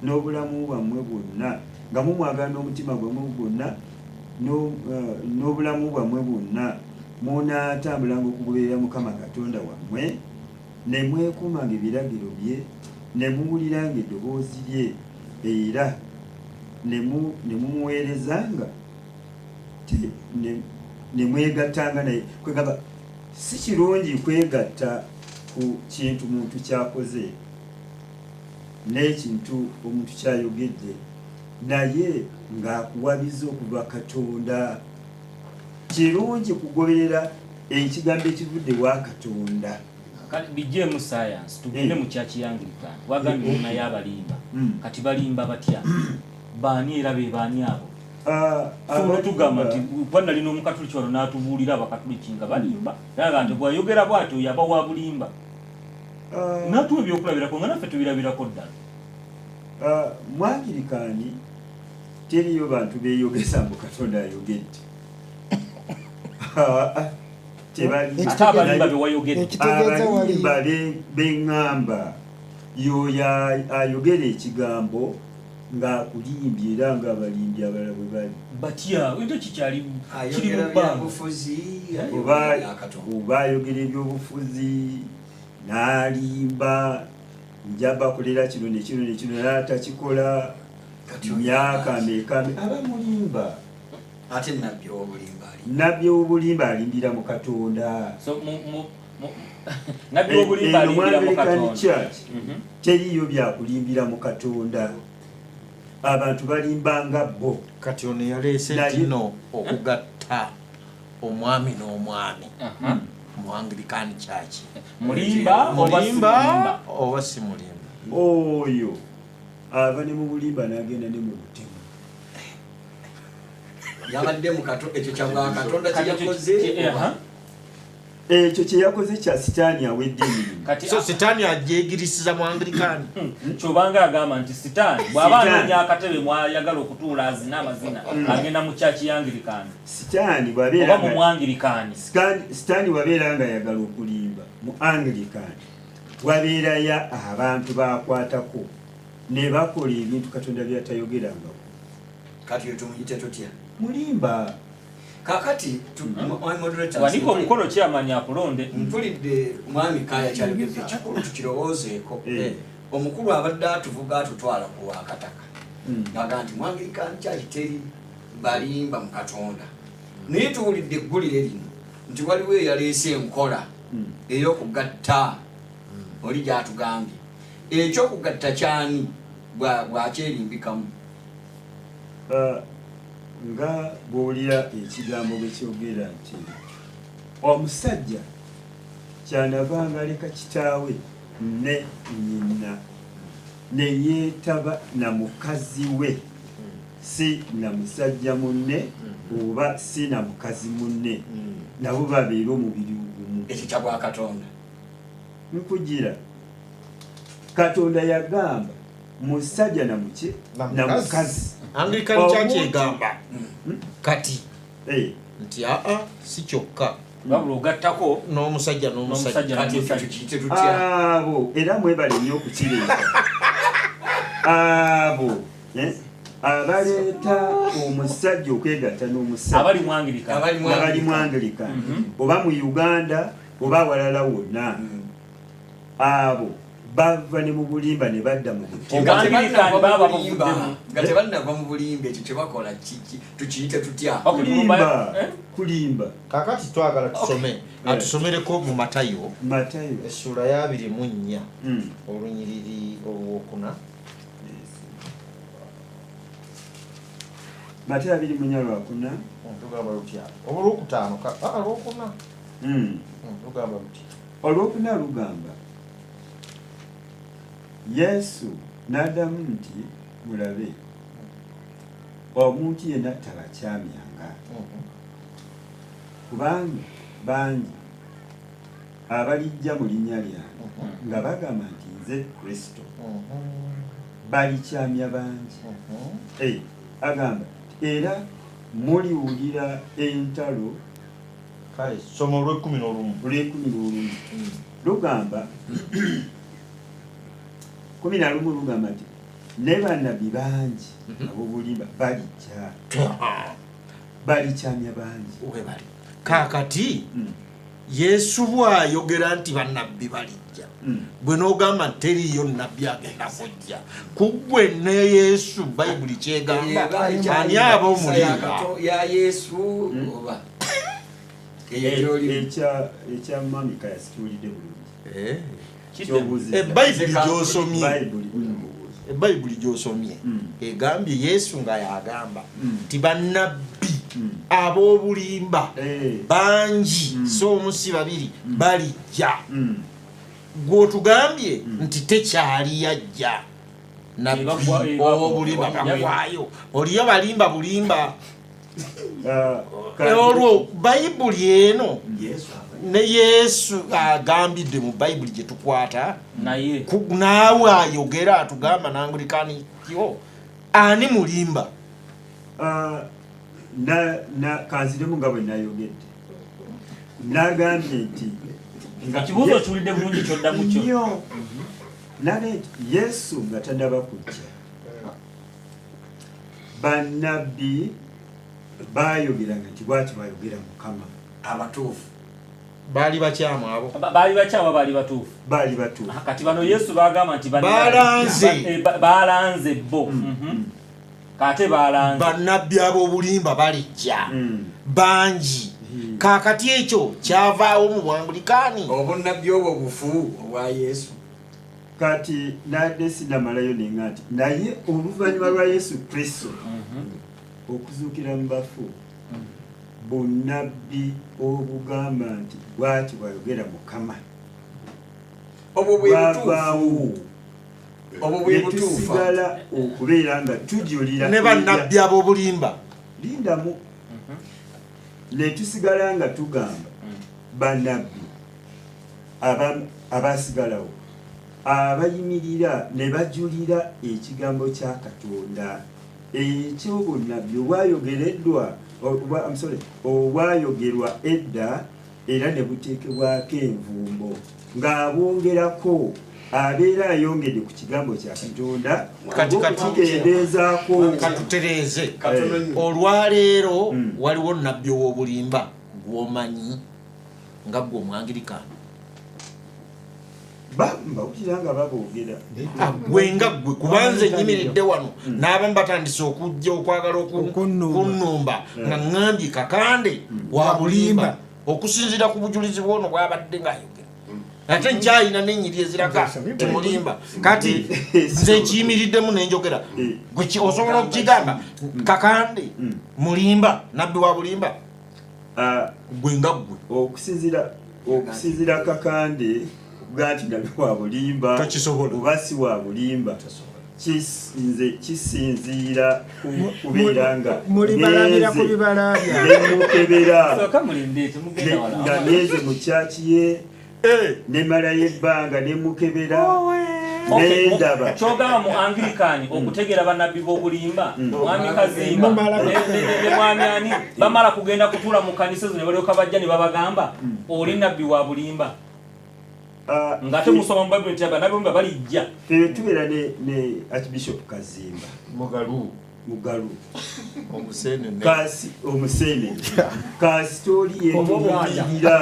n'obulamu bwammwe bwonna, nga mumwagala n'omutima gwammwe gwonna n'obulamu bwammwe bwonna munaatambulanga okugoberera Mukama Katonda wammwe ne mwekuumanga ebiragiro bye ne muwuliranga eddoboozi lye era ne mumuweerezanga ne mwegattanga naye. Kwegamba si kirungi kwegatta ku kintu muntu kyakoze n'ekintu omuntu kyayogedde naye ng'akuwabiza okuva Katonda. Kirungi kugoberera ekigambo ekivudde wa Katonda. Bijje mu science tugende mu kyakiyangirika wagambye naye abalimba kati balimba batya baani era be baani abo so tugamba nti bwana lino omukatuliki wano n'atubuulira abakatuliki nga balimba naga nti bwayogera bw'atyo yaba wa bulimba n'atuwa ebyokulabirako nga naffe tubirabirako ddala. Mwangirikaani teriyo bantu beeyogeza mbu Katonda ayogedde abalimba bewayogedde abalimba beŋŋamba yoyo ayogera ekigambo ng'akulimbye era ng'abalimbi abalala bwe bali batya ekyo kikyali kiri mu bbanga oba ayogera ebyobufuzi n'alimba njaba akolera kino nekino nekino era atakikola myaka meekambe aba mulimba. Ate nabbi w'obulimba alimbira mu Katonda. nabbi w'obulimba alimbira mu Katonda. Teriyo byakulimbira mu Katonda. Abantu balimbanga bo. Kati ono yaleese kino okugatta omwami n'omwami mu Anglican Church. Mulimba oba si mulimba. Oyo ava ne mu bulimba n'agenda ne mu butemu. Yabadde mu Katonda ekyo kyabwa Katonda kyeyakoze. Ekyo kyeyakoze kya sitaani awedde emirimu. So sitaani ajeegirisiza mu Anglican. Kyobanga agamba nti sitaani bw'aba anoonya akatebe mwayagala okutuula azina amazina agenda mu kyaki Anglican. Sitaani bw'abeera oba mu Anglican. Sitaani bw'abeera nga ayagala okulimba mu Anglican wabeerayo abantu bakwatako ne bakola ebintu Katonda by'atayogerangako. Kati yo tumuyite tutya? Mulimba. Kakati waniko omukolo kyamanya akulonde mpulidde mwami Kaya kyalibidde kikulu tukirowoozeeko. Omukulu abadde atuvuga atutwala ku Wakataka ngaga nti mu Anglican Church teri balimba mu Katonda. Naye tuwulidde eggulire lino nti waliwo eyaleese enkola ey'okugatta oli gy'atugambye. Ekyokugatta kyani bwakyerimbikamu? Nga bw'olira ekigambo bwe kyogera nti omusajja kyanavanga aleka kitaawe ne nnyina ne yeetaba na mukazi we si na musajja munne oba si na mukazi munne nabo babeera omubiri gumu. ekyo kyabwa Katonda nkugira Katonda yagamba musajja na mukazi Anglican Church egamba kati nti si kyokka babula ogattako n'omusajja kati ekyo tukiyite tutya abo era mwebale nnyo okukireeta abo abaleeta omusajja okwegatta n'omusajja abali mu Anglican oba mu Uganda oba awalala wonna abo bava ne mu bulimba ne badda mu nga tebannava mu bulimba ekyo kyebakola tukiyite tutya kulimba. Kakati twagala tusome atusomereko mu Matayo essula ya 24 olunyiriri olwokuna. Matayo 24 tugamba lutya olwokutaano olwokuna lugamba lutya olwokuna lugamba Yesu n'addamu nti mulabe omuntu yenna tabakyamyanga kubanga bangi abalijja mu linnya lyange nga bagamba nti nze Kristo balikyamya bangi. Agamba era muliwulira entalo. kale soma olw'ekumi lugamba 11 lugamba nti ne bannabbi bangi ab'obulimba balikyamya bangi. Kakati Yesu bw'ayogera nti bannabbi balijja bwe n'ogamba nti teriiyo nnabbi agenda kujja kuggwe ne Yesu Bayibuli kyegamba ani ab'omulimba ya Yesu oba ekya Mami Kaya situlidde bulungi. Ebayibuli gy'osomye egambye Yesu nga yagamba nti bannabbi ab'obulimba bangi so omusi babiri balijja gw'otugambye nti tekyali yajja nabbi ow'obulimba bagwayo oliyo balimba bulimba. Olwo Bayibuli eno ne Yesu agambidde mu Bayibuli gye tukwata naawe ayogera atugamba n'Anglikani yo ani mulimba kanziremu nga bwe nayogedde nagambye nti ekibuuzo kiwulidde bulungi kyoddamu kyo nale nti Yesu nga tannaba kujja bannabbi bayogeranga nti bwati bayogera Mukama abatuufu baali bakyamu abo baali batuufu kati bano Yesu bagamba nti balanze bo kate balanze bannabbi ab'obulimba balijja bangi. Kakati ekyo kyavaawo mu Bwanglikani obunnabbi obwo bufu obwa Yesu. Kati nadde sinamalayo nenga nti naye oluvannyuma lwa Yesu Kristo okuzuukira mu bafu bunnabbi obugamba nti bwati bwayogera Mukama obwo bwe butuufu tusigala okubeera nga tujulira ne bannabbi ab'obulimba lindamu ne tusigala nga tugamba bannabbi abasigalawo abayimirira ne bajulira ekigambo kya Katonda ekyobunnabbi obwayogerwa edda era ne buteekebwako envumbo ng'abongerako abeera ayongedde ku kigambo kya Katonda tugendeezaako katutereeze olwaleero waliwo nnabbi ow'obulimba gw'omanyi nga gwe Omwanglikani mbawulira nga baboogera gwe nga gwe kubanze nyimiridde wano n'abamu batandise okujja okwagala okunnumba nga ŋŋambye kakande wa bulimba okusinziira ku bujulizi bwono bwabadde ng'ayogera ate nkyayina n'ennyiri eziraga temulimba kati nze nkiyimiriddemu nenjogera osobola okukigamba kakande mulimba nabbi wa bulimba gwe nga gwe okusinziira kakande okuga nti nabbi wa bulimba Tokisobola. oba si wa bulimba nze kisinziira kubeera nga mulibalabira ku bibala bya nemukebera Soka mulinde temugenda wala. nga neze mu kyaki ye nemalayo ebbanga nemukebera nendaba Kyogamba mu Anglikani okutegeera bannabbi b'obulimba mwami Kazimba ne mwami ani bamala kugenda kutuula mu kanisa zo ne balyoka bajja ne babagamba oli nabbi wa bulimba ng'ate musoma mu Bayibuli nti bannabbi b'obulimba balijja. tubeera ne Archbishop Kazimba mugalu omusenene kasi omusenene kasitoli yetubuulirira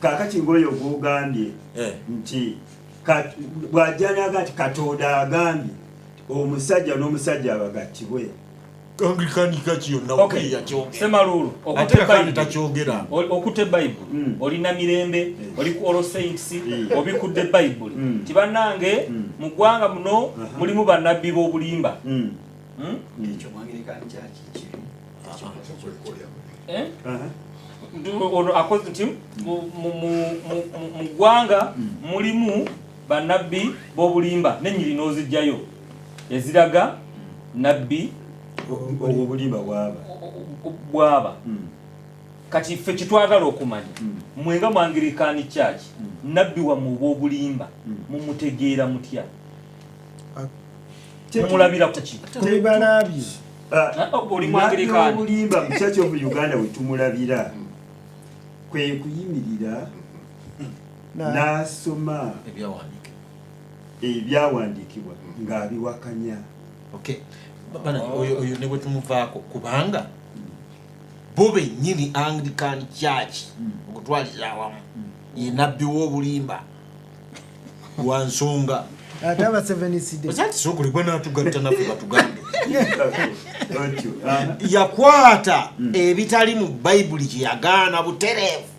kakati ngoyo gwogambye nti bwajjanaga nti Katonda agambye omusajja n'omusajja abagattibwe Anglikanika kyonna Okay. Semaluulu takyogera okutte Bayibuli olina mirembe oli ku All Saints obikudde Bayibuli nti bannange mu ggwanga muno mulimu bannabbi b'obulimba. ekyo mwangirikani kyaki ono akoze nti mu ggwanga mulimu bannabbi b'obulimba n'ennyiri n'ozijjayo eziraga nabbi obulimba bwaba. Kati ffe kitwagala okumanya mwenga mu Anglikani Church nabbi wammwe ob'obulimba mumutegeera mutya? Mumulabira ku ki? ku bibala bye Oli mu Anglikani. obulimba mu Church of Uganda we tumulabira kwe kuyimirira n'asoma ebyawandiikibwa ng'abiwakanya. oyo ne bwe tumuvaako kubanga bo bennyini Anglican Church okutwaliza awamu ye nabbi w'obulimba wa nsonga ate aba seveniside ati sokolebwa n'atugatta naffe batugambe yakwata ebitali mu Bayibuli kyeyagaana butereevu.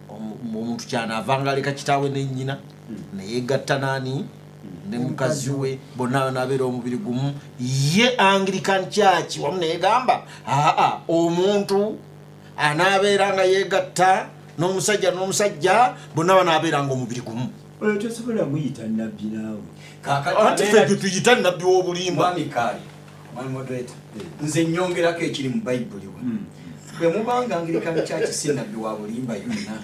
Omuntu kyanaavanga aleka kitaawe n'ennyina neyegatta naani ne mukazi we bonna nabeera omubiri gumu. Ye Anglican Church wamu negamba omuntu anaabeera nga yegatta n'omusajja bonna banaabeeranga omubiri gumu. oyo tosobola muyita nabbi naawe. Ate ffe tuyita nabbi w'obulimba. mwami Kaali mwami moderator nze nyongerako ekiri mu Bayibuli wa bwe mubanga Anglican Church si nabbi wa bulimba yonna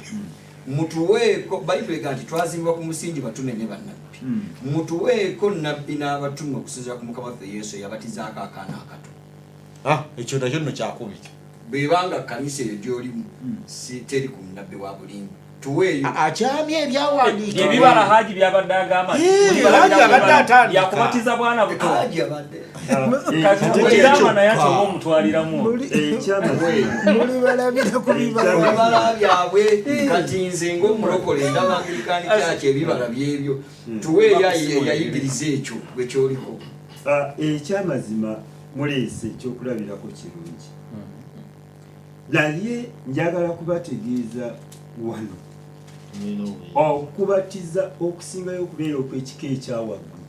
mutuweeko Bayibuli ega nti twazimbibwa ku musingi batune ne bannabbi mutuweeko nabbi n'abatume okusinziira ku Mukama waffe Yesu eyabatizaako akaana akato. Ekyo nakyo nno kyakubi. Bwebanga kanisa eyo gy'olimu si teri ku nabbi wa bulimba tuweeyo akyamye ebyawandiika ebibala Haji byabadde agamba yakubatiza bwana buto Haji abadde kakirama naye ati oba omutwaliramu mulibalabira ku bibala ebibala byabwe kati nze ng'omulokole ndaba Anglican Church ebibala byebyo tuweeyo eyayigiriza ekyo bwe kyoliko. Ekyamazima muleese ekyokulabirako kirungi naye njagala kubategeeza wano okubatiza okusingayo okubeera okw'ekika ekyawaggulu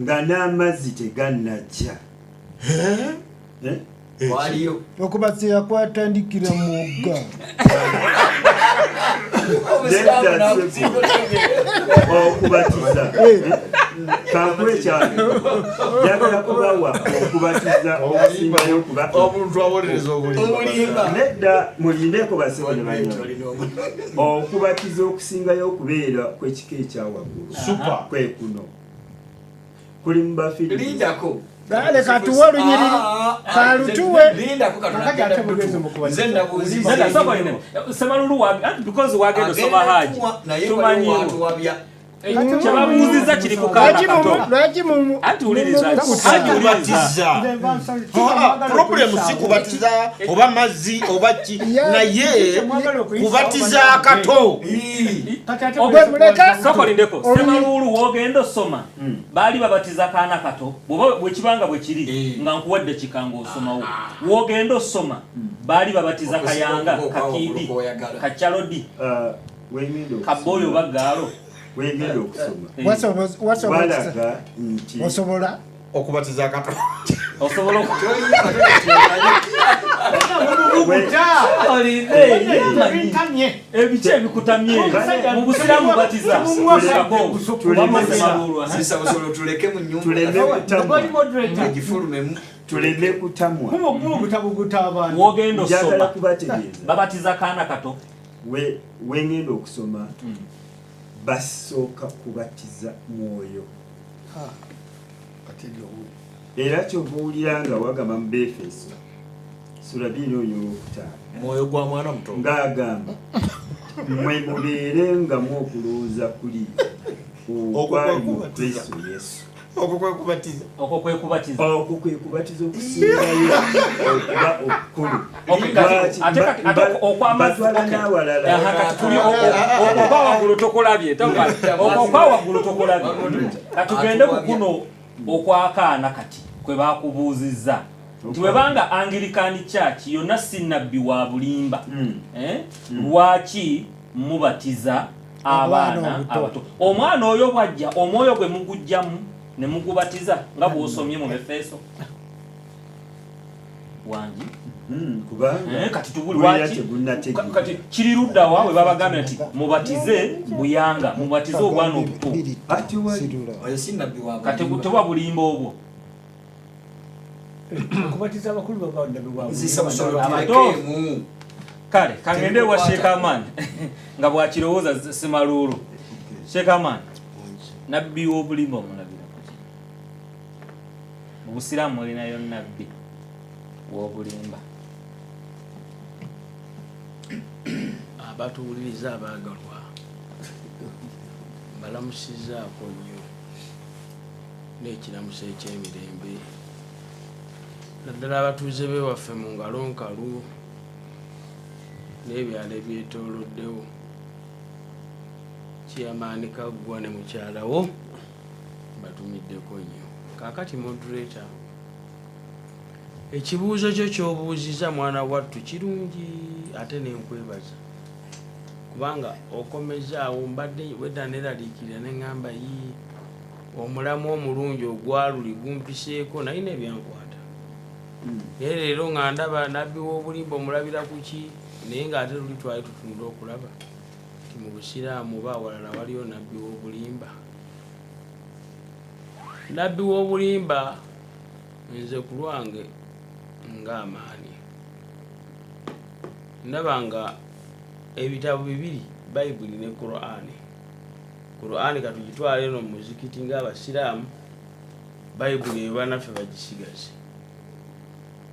nga n'amazzi tegannajja waliyo okubatiza kwatandikira mu mugga okubatiza kankwekyalo njagala kubawa okubatiza okusingayo okuba omuntu awolereza obulimba. nedda mulindeeko basebo ne banyama okubatiza okusingayo okubeera kw'ekika ekyawaggulu kwe kuno kuli mu bafiri lindako leka tuwe lunyiriri kalutuwe lindako nze nabuuziza Semaluulu because wagenda osoma Haji tumanyiwo kyebabuuziza kiri ku kaana kato lwaki mumu anti wuliriza Haji wuliriza problemu si kubatiza oba mazzi oba ki naye kubatiza akato. sokolindeko Semaluulu wogenda osoma baali babatiza kaana kato bwekibanga bwe kiri nga nkuwadde kikango osomawo wogenda osoma baali babatiza kayanga kakiidi kakyalodi kaboyo baggaalo wengenda okusoma walaga nti osobola okubatiza akato osobola Bintamye. Ebice bikutamye mu Busiraamu batiza Sisa busolo tuleke mu nyumba. Bali moderator. Gifulumemu. tuleme kutamwa. Kumu butabuguta abantu. wogenda Njagala osoma kubategeeza. babatiza kaana kato Wengenda okusoma basooka kubatiza mwoyo. Era kyova owulira nga wagamba mu Befeso sura 2:5 mwoyo gwa mwana muto ng'agamba mmwe mubeerengamu okulowooza kuli okwali mu Kristo Yesu. okwo kwe kubatiza okwo kwe kubatiza Okwo kwe kubatiza okusingayo okuba okukulu. ate okwamazala n'awalala. okwawaggulu tokolabye okwawaggulu tokolabye katugende ku kuno okwakaana kati kwe bakubuuzizza nti webanga Anglican Church yonna si nnabbi wa bulimba lwaki mubatiza abaana abato? Omwana oyo bwajja omwoyo gwe mugujjamu ne mugubatiza nga bw'osomye mu Efeso wangi kati tubuli lwaki kati kiri ludda wa we babagambye nti mubatize buyanga mubatize obwana obuto Oyo si nnabbi wa kati tewa bulimba obwo Kubatiza abakulu baganda bwabo. Sisa busolo Abato. tulekemu. kale kangende wa Sheikh Aman nga bwakirowooza Simalulu. Sheikh Aman nabbi w'obulimba omulabira mu Busiraamu olinayo nabbi w'obulimba. Abatuwuliriza abaagalwa balamusizaako nnyo n'ekiramuso eky'emirembe naddala abatuuze b'ewaffe mu ngalo nkalu n'ebyalo ebyetooloddewo Chairman Kaggwa ne mukyalawo batumiddeko nnyo. Kaakati moderator ekibuuzo kyo ky'obuuziza mwana wattu kirungi ate nenkwebaza kubanga okomezaawo mbadde wedda neraliikirira ne ŋŋamba yi omulamu omulungi ogwaluli gumpiseeko naye nebyankwata naye leero nga ndaba nabbi w'obulimba omulabira ku ki naye ng'ate luli twali tutunula okulaba ti mu Busiraamu oba awalala waliyo nabbi w'obulimba. Nabbi w'obulimba nze ku lwange ng'amaani ndaba nga ebitabo bibiri Bayibuli ne Qur'ani katugitwala eno mu muzikiti ng'Abasiraamu Bayibuli eyo bannaffe bagisigaze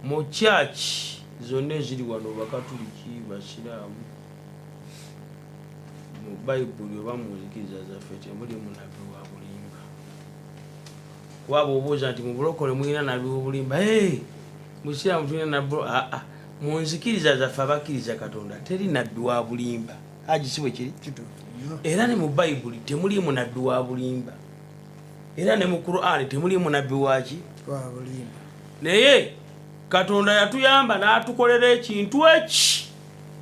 mu church zonna eziri wano Bakatuliki Basiraamu mu Bayibuli oba mu nzikiriza zaffe temulimu nabbi wa bulimba. Waba obuuza nti mu bulokole mulina nabbi w'obulimba Musiraamu tulina nabbi mu nzikiriza zaffe abakkiriza Katonda teri nabbi wa bulimba. Haji si bwe kiri era ne mu Bayibuli temulimu nabbi wa bulimba era ne mu Qur'ani temulimu nabbi waki wa bulimba. Naye Katonda yatuyamba n'atukolera ekintu eki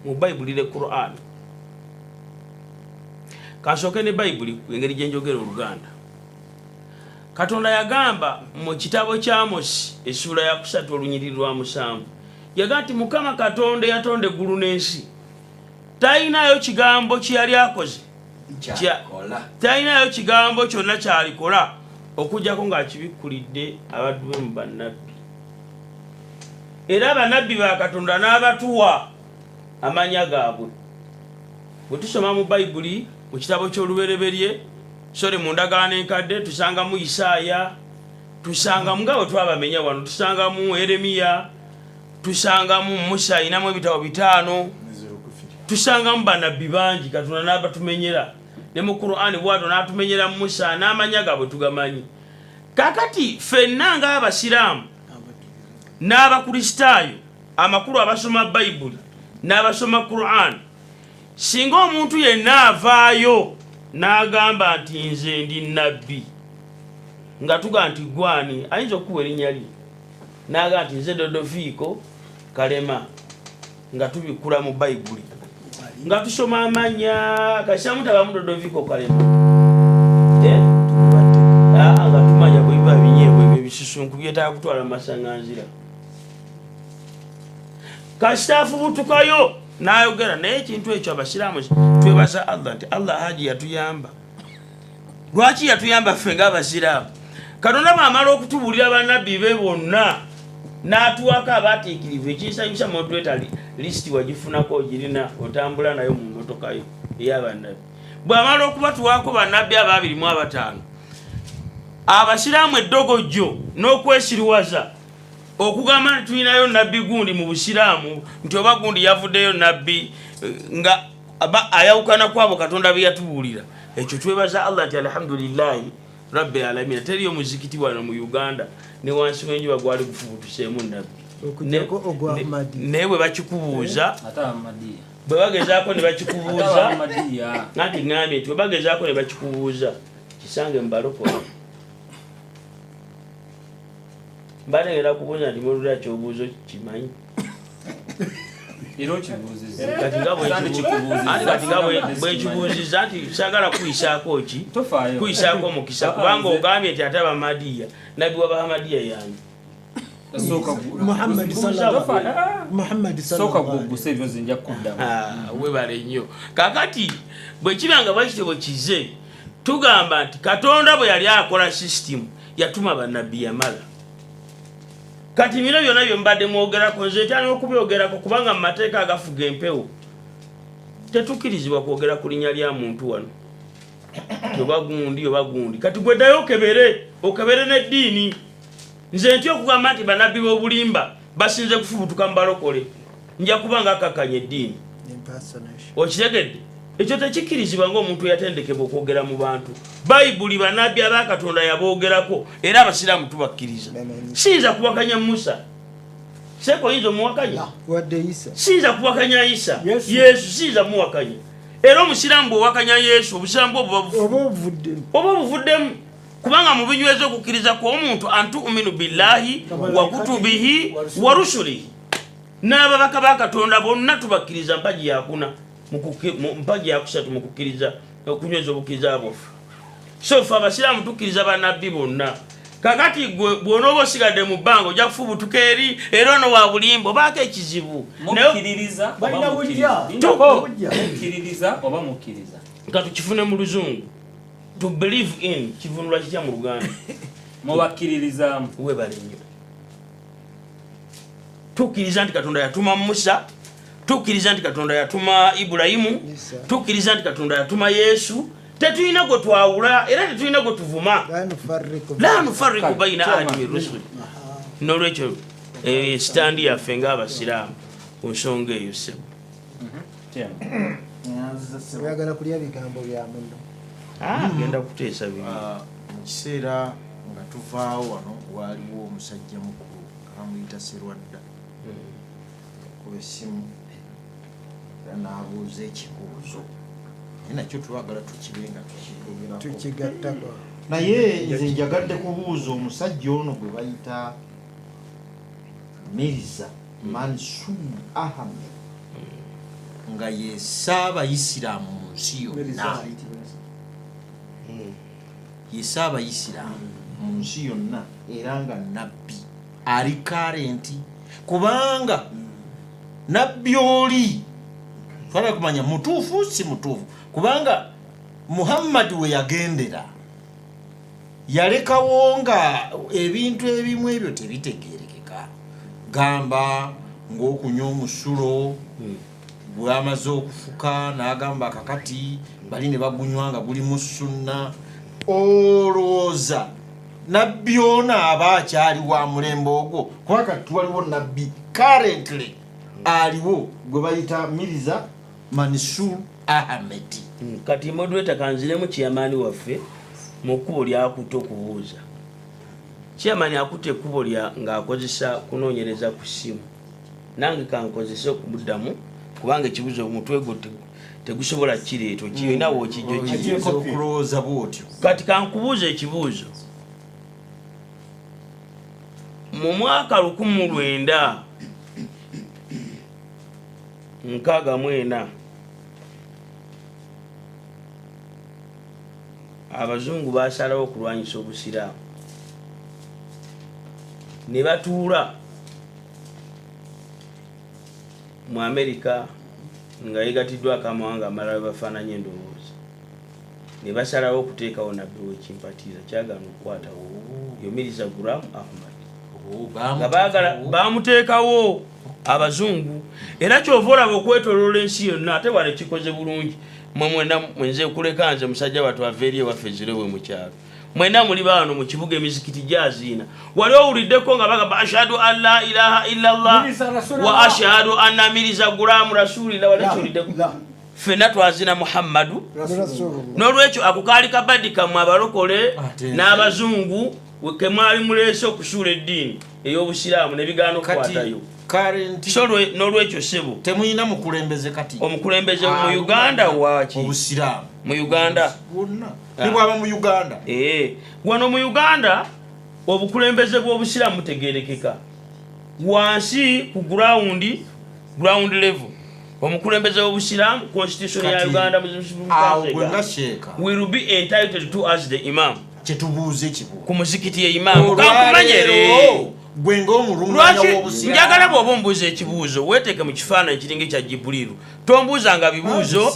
mu Bayibuli ne Qur'ani. Kansooke ne Bayibuli engeri gye njogera Oluganda. Katonda yagamba mu kitabo kya Amosi essula ya 3 olunyiriri lwa 7 yaga nti Mukama Katonda yatonda eggulu n'ensi talinayo kigambo kye yali akoze talinayo kigambo kyonna kyalikola okujjako ng'akibikkulidde abaddu be mu bannabbi. Era bannabbi ba Katonda n'abatuwa amanya gaabwe. Bwe tusoma mu Bayibuli mu kitabo ky'Olubereberye mu ndagaano enkadde tusangamu Isaaya, tusangamu nga bwe twabamenya wano, tusangamu Yeremiya, tusangamu Musa ayinamu ebitabo 5, tusangamu bannabbi bangi Katonda n'abatumenyera. Ne mu Qur'ani bw'atyo n'atumenyera Musa n'amanya gaabwe tugamanyi. Kaakati ffenna ng'Abasiraamu n'Abakristaayo amakulu abasoma Bayibuli n'abasoma Qur'an, singa omuntu yenna avaayo n'agamba nti nze ndi nabbi nga tuga nti gwani ayinza okuwa erinnya lye n'agamba nti nze Dodoviiko Kalema nga tubikkula mu Bayibuli nga tusoma amanya kashamu tabamu Dodoviiko Kalema nga tumanya bwe biba binyeebwa ebyo ebisusunku byetaaga kutwala mu masaŋŋanzira kasita afubutukayo n'ayogera naye ekintu ekyo abasiraamu twebaza Allah nti Allah haji yatuyamba. Lwaki yatuyamba ffe ng'abasiraamu? Katonda bw'amala okutubuulira bannabbi be bonna n'atuwako abaatiikirivu ekinsanyusa modweta lisiti wagifunako ogirina otambula nayo mu mmotoka yo ey'abannabbi. Bw'amala okubatuwaako bannabbi 225 abasiraamu eddogojjo n'okwesiriwaza okugamba nti tulinayo nabbi gundi mu busiraamu nti oba gundi yavuddeyo nabbi nga ayawukana kwabo Katonda be yatubuulira. Ekyo twebaza Allah nti alhamdulillahi rabbil alamin. Teriyo muzikiti wano mu Uganda ne wansi w'enjuba gwali gufubutuseemu nabbi. Naye bwe bakikubuuza bwe bagezaako ne bakikubuuza nti ŋŋambye nti bwe bagezaako ne bakikubuuza kisange mubalokole. Mbanegera kubuuza nti mulula kyobuuzo kimanyi kati nga bwekibuuziza nti sagala kuyisaako ki kuyisaako omukisa kubanga ogambye nti ate abamadiya nabbi w'abahamadiya yange webale nnyo. Kakati bwe kibanga bwakite bwe kize tugamba nti Katonda bwe yali akola sisitimu yatuma bannabbi yamala. Kati bino byonna bye mbadde mwogerako nze ntya n'okubyogerako kubanga mu mateeka agafuga empewo tetukkirizibwa kwogera ku linnya lya muntu wano oba gundi. Kati gwe ddayo okebere n'eddiini. Nze ntya okugamba nti bannabbi b'obulimba basinze kufubutuka mu balokole nja kubanga akakanya eddiini. Okitegedde? Ekyo tekikkirizibwa ng'omuntu yatendekebwa okwogera mu bantu. Bayibuli bannabbi aba Katonda yaboogerako era abasiraamu tubakkiriza. Siyinza kuwakanya Musa. Seko oyinza omuwakanya? Siyinza kuwakanya Isa. Yesu siyinza muwakanya. Era omusiraamu bw'owakanya Yesu obusiraamu oba obuvuddemu. Kubanga mu binywezo okukkiriza kw'omuntu antu'minu billahi wa kutubihi wa rusulihi. N'ababaka ba Katonda bonna tubakkiriza mpagi yakuna. Mpagi yakusatu mu kukkiriza okunyweza obukkiriza bwaffe. So ffe abasiraamu tukkiriza bannabbi bonna. Kakati gwe bw'onooba osigadde mu bbanga ojja kufubutuka eri era ono wa bulimba obaako ekizibu. Mukkiririza oba mukkiriza. Ka tukifune mu Luzungu. To believe in kivunulwa kitya mu Luganda? Mubakkiririzaamu. Webale nnyo. Tukkiriza nti Katonda yatuma Musa. Tukkiriza nti Katonda yatuma Ibulayimu. Tukkiriza nti Katonda yatuma Yesu. Tetulina gwe twawula era tetulina gwe tuvuma. La nufarriqu bayina ahadin min rusuli. N'olwekyo sitandi yaffe ng'abasiraamu ku nsonga eyo ssebo. Oyagala kulya bigambo bya muno. Genda kuteesa bibi. Mu kiseera nga tuvaawo wano waaliwo omusajja mukulu bamuyita Serwadda. Kuba essimu era n'abuuza ekibuuzo. Nakyo twagala tukibenga tukigattako. Naye nze njagadde kubuuza omusajja ono gwe bayita Mirza Mansur Ahmed nga ye Saabayisiraamu mu nsi yonna. Ye Saabayisiraamu mu nsi yonna era nga nabbi ali karenti kubanga nabbi oli twala kumanya mutuufu si mutuufu kubanga Muhammad we yagendera yalekawo nga ebintu ebimu ebyo tebitegeerekeka. Gamba ng'okunywa omusulo bw'amaze okufuka n'agamba kakati bali ne bagunywa nga guli mu sunna. Olowooza nabbi ono aba akyali wa mulembe ogwo kuba kati waliwo nabbi currently aliwo gwe bayita Mirza Mansur Ahmed. Kati modweta kanziremu kiyamaani waffe mu kkubo lyakutte okubuuza. Kiyamaani akutte ekkubo ng'akozesa kunoonyereza ku ssimu. Nange kankozese okumuddamu kubanga ekibuuzo omutwe gwo tegusobola kireeto kirina wookijjo okulowooza bwotyo. Kati kankubuuza ekibuuzo. Mu mwaka 1964 abazungu basalawo okulwanyisa obusiraamu ne batuula mu Amerika nga yegatiddwa akamawanga amalala bafaananye endowooza ne basalawo okuteekawo nabbi wekimpatiira kyagaana okukwatawo yomiriza Ghulam Ahmad nga baagala bamuteekawo abazungu era kyova olaba okwetoloola ensi yonna ate wale kikoze bulungi mwe mwena mwenze kuleka nze musajja watu ava eri ewaffe ezirebwe mu kyalo mwena muli baano mu kibuga emizikiti gyaziina wali owuliddeko nga bagamba ashhadu an la ilaha illallah wa ashhadu anna Mirza Ghulam rasulillah wali kiwuliddeko ffenna twazina Muhammadu n'olwekyo ako kaali kabaddi kammwe abalokole n'abazungu kemwali muleese okusuula eddiini ey'obusiraamu nebigaana okukwatayo so n'olwekyo sebo temuyina mukulembeze kati omukulembeze mu Uganda waki obusiraamu mu Uganda bwonna nibwaba mu Uganda wano mu Uganda obukulembeze bw'obusiraamu butegeerekeka wansi ku ground level omukulembeze w'obusiraamu constitution ya Uganda will be entitled to as the imam kyetubuuze kibuuzo ku muzikiti ye imam kankumanyere gwe ng'omulungamya w'obusiraamu njagala bw'oba ombuuza ekibuuzo weeteeke mu kifaananyi kiringa ekya Jibuliru tombuuzanga bibuuzo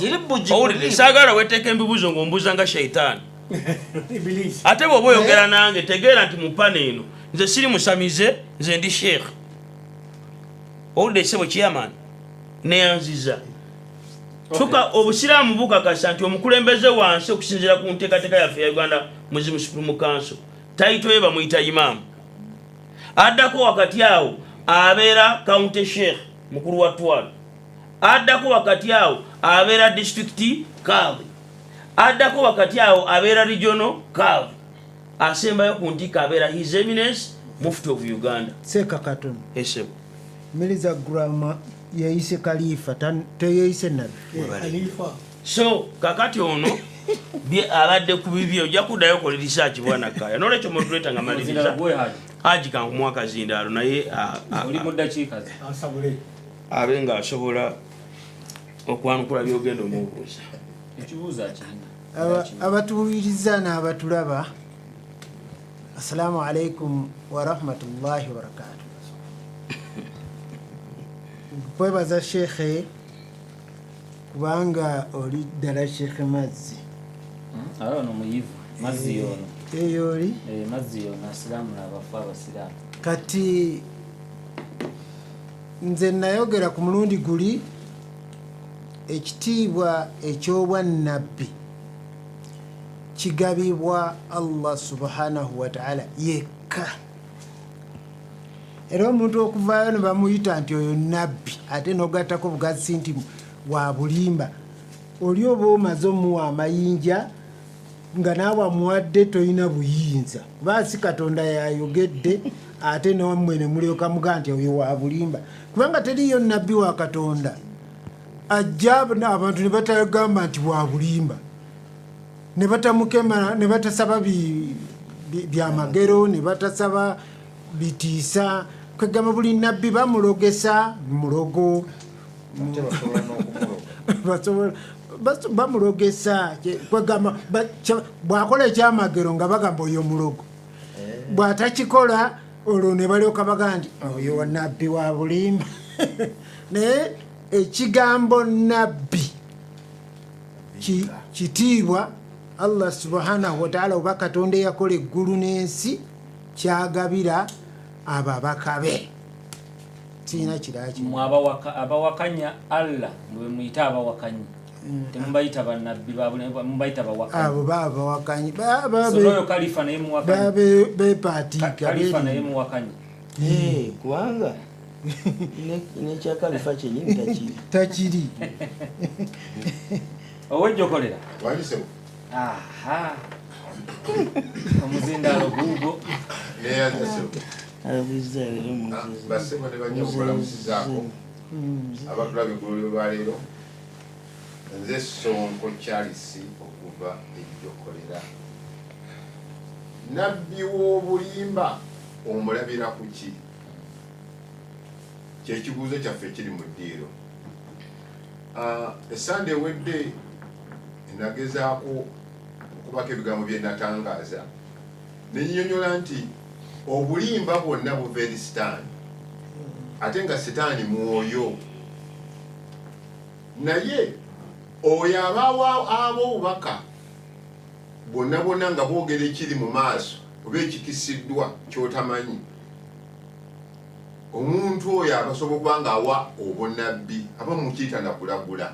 owulire saagala weeteeke ebibuuzo ng'ombuuza nga sheitaani ate bw'oba oyogera nange tegeera nti mu pana eno nze siri musamize nze ndi sheekh owulire ekisebo kiyamaani neyanziza tuka obusiraamu bukakasa nti omukulembeze wansi okusinziira ku nteekateeka yaffe ya Uganda Muslim Supreme Council taito ye bamuyita imaamu addako wakati awo abeera county sheikh mukulu wa twala addako wakati awo abeera district kadhi addako wakati awo abeera regional kadhi asembayo ku ntika abeera his eminence mufti of Uganda seka katono esebo Mirza Ghulam yeyise khalifa teyeyise nabbi khalifa so kakati ono bye abadde ku bibyo ojja kuddayo kola research bwana kaya n'olwekyo moderator nga maliriza haji kan kumwaka zindaalo naye oli mu ddakiika asabule abe nga asobola okwanukula byogenda omubuuza ekibuuzo akirina abatuwuliriza n'abatulaba assalamu alaikum warahmatullahi wabarakatuh kwebaza shekhe kubanga oli ddala shekhe Mazzi ono muyivu Mazzi ono eyoli Mazzi ono asiraamu n'abafu abasiraamu kati nze nayogera ku mulundi guli ekitiibwa eky'obwannabbi kigabibwa Allah subhanahu wa ta'ala yekka era omuntu okuvaayo ne bamuyita nti oyo nabbi ate n'ogattako bugazi nti wa bulimba oli oba omaze omuwa amayinja nga naawe amuwadde tolina buyinza baasi Katonda yayogedde ate nammwe ne mulyoka mugaa nti oyo wa bulimba kubanga teriyo nabbi wa Katonda ajja abantu ne batagamba nti wa bulimba ne batamukema ne batasaba byamagero ne batasaba bitiisa kwegamba buli nabbi bamulogesa mulogo bamulogesa kwegamba bwakola ekyamagero nga bagamba oyo mulogo bwatakikola olwo ne balyoka baga nti oyo wa nabbi wa bulimba naye ekigambo nabbi kitiibwa Allah subhanahu wa ta'ala oba Katonda yakola eggulu n'ensi kyagabira ababaka be kiina kiraki abawakanya Allah mwe muyita abawakanyi temubayita bannabbi mubayita bawakanyi abo babawakanyi oyo kalifa naye muwakanyi bepatika kalifa naye muwakanyi kubanga nekya kalifa kyenyini takiri owejjokolera omuzindaalo guugo basebo ne bajja okulamusizaako abatulabe eggulu lwaleero nze Sonko Charles okuva ejjokolera nabbi w'obulimba omulabira ku ki kyekibuuzo kyaffe kiri mu ddiiro esande ewedde nagezaako okubako ebigambo bye natangaaza nennyonnyola nti obulimba bwonna buva eri sitaani ate nga sitaani mwoyo naye oyo abawa ab'obubaka bonna bonna nga boogera ekiri mu maaso oba ekikisiddwa kyotamanyi, omuntu oyo abasobola okuba nga awa obunabbi aba mukiyita nakulagula.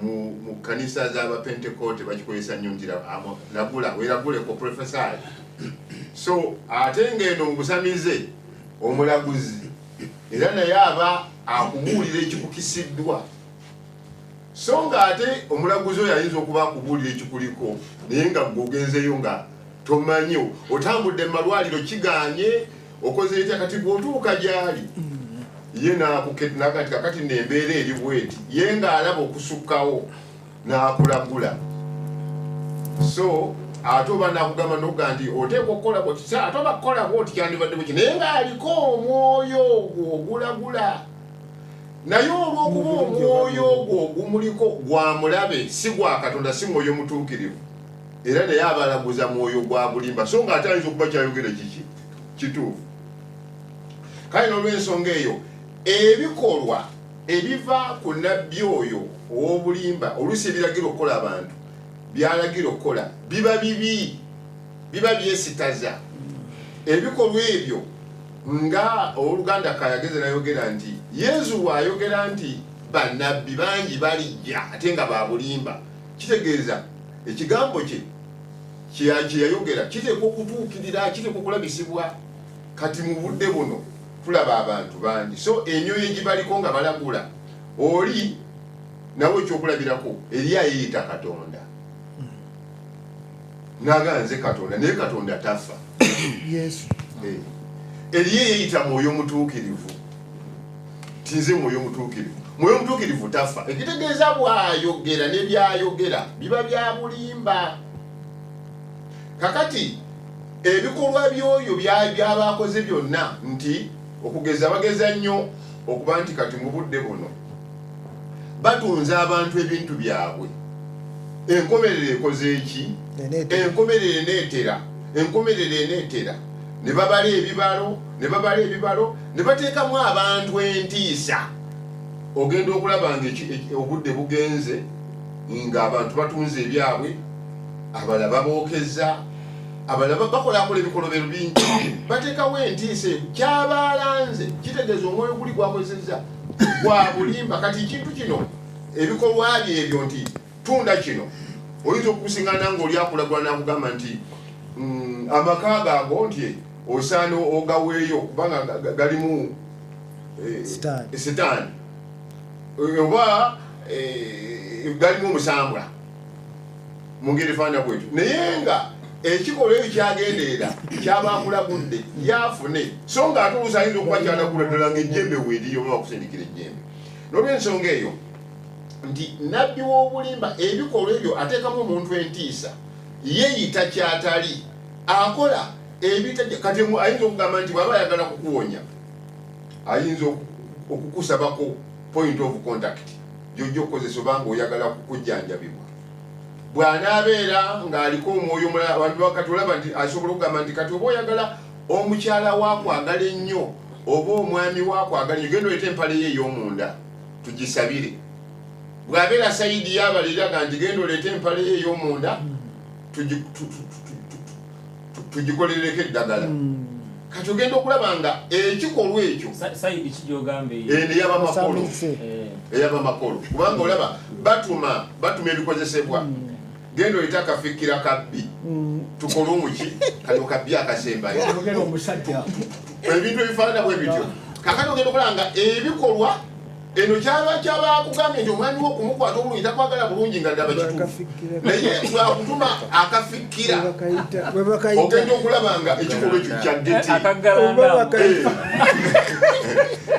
Mu kanisa z'abapentekote bakikozesa nnyo nti nagula weeraguleko profesali. So ate ng'eno mu busamize omulaguzi era naye aba akubuulira ekikukisiddwa. So ng'ate omulaguzi oyo ayinza okuba akubuulira ekikuliko naye nga gwogenzeyo nga tomanyi, otambudde mu malwaliro kigaanye okoze etya, kati bw'otuuka gy'ali ye nakati kakati nembeera eri bweti, ye ng'alaba okusukkawo n'akulagula. So ate oba nakugamba nokuga nti oteekwa okukola bwoti, ate oba kukola bwoti kyandibadde bweki, naye ng'aliko omwoyo ogwo ogulagula. Naye olw'okuba omwoyo ogwo ogumuliko gwa mulabe si gwa Katonda, si mwoyo mutuukirivu, era naye abalaguza mwoyo gwa bulimba, so ng'ate ayinza okuba kyayogera kiki kituufu. Kale n'olw'ensonga eyo ebikolwa ebiva ku nabbi oyo ow'obulimba oluusi ebiragira okukola abantu byalagira okukola biba bibi, biba byesitaza. Ebikolwa ebyo nga Oluganda kayageze nayogera nti Yesu wayogera nti bannabbi bangi balijja ate nga babulimba, kitegeeza ekigambo kye kyeyayogera kiteekwa okutuukirira, kiteekwa okulabisibwa. Kati mu budde buno tulaba abantu bangi, so emyoyo egibaliko nga balagula, oli nawe ekyokulabirako eri ayeyita Katonda naganze Katonda, naye Katonda tafa. Yesu Eri yeyita mwoyo mutuukirivu, tinze mwoyo mutuukirivu, mwoyo mutuukirivu tafa. Ekitegeeza bw'ayogera ne byayogera biba bya bulimba. Kakati ebikolwa by'oyo by'abakoze byonna nti okugeza bageza nnyo okuba nti kati mu budde buno batunza abantu ebintu byabwe. Enkomerere ekoze eki? Enkomerere eneetera. Ne babala ebibalo, ne bateekamu abantu entiisa. Ogenda okulaba nga obudde bugenze ng'abantu batunze ebyabwe, abalala babookeza, abalala bakolakola ebikolobero bingi, bateekawo entiisa. Kyabalanze kitegeeza omwoyo guli gwakozesa gwa bulimba. Kati ekintu kino ebikolwa bye ebyo nti tunda kino oyinza okukusiŋŋana ng'oli akulagula n'akugamba nti amaka gago nti osaana ogaweeyo kubanga galimu sitaani oba galimu omusambwa mu ngeri faana bwetyo, naye nga ekikolwa ekyo kyagendeera kyabakulagudde yafune, so ng'ate oluusi ayinza okuba kyalagula ddala ng'ejjembe weeriyo oba bakusindikira ejjembe. N'olw'ensonga eyo nti nabbi w'obulimba ebikolwa ebyo ateekamu omuntu entiisa, yeeyita kyatali, akola ebitajja. Kati ayinza okugamba nti bw'aba ayagala kukuwonya ayinza okukusabako point of contact gy'ojja okukozesa oba ng'oyagala kukujjanjabibwa. Bw'anaabeera ng'aliko omwoyo omulala, abantu bakati olaba nti asobola okugamba nti kati oba oyagala omukyala waakwagala ennyo oba omwami waakwagala ennyo, genda oleeta empale ye ey'omunda tugisabire. Bw'abeera sayidi y'abaliraga nti genda oleeta empale ye ey'omunda tugikolерeko eddagala. Kati ogenda okulaba nga ekikolwa ekyo sayidi kijogamba ey'abamakolo, ey'abamakolo, kubanga olaba batuma ebikozesebwa. Genda oleeta akafikira kabbi tukole omuki kano kabbi akasembayo, ebintu ebifaanana bwe bityo. Kakati ogenda okulaba nga ebikolwa eno kyabakugambye nti omwami wo okumukwata obulungi takwagala bulungi nga ddaba kituufu, naye twakutuma akafikira. Ogenda okulaba nga ekikolwa ekyo kyaddeti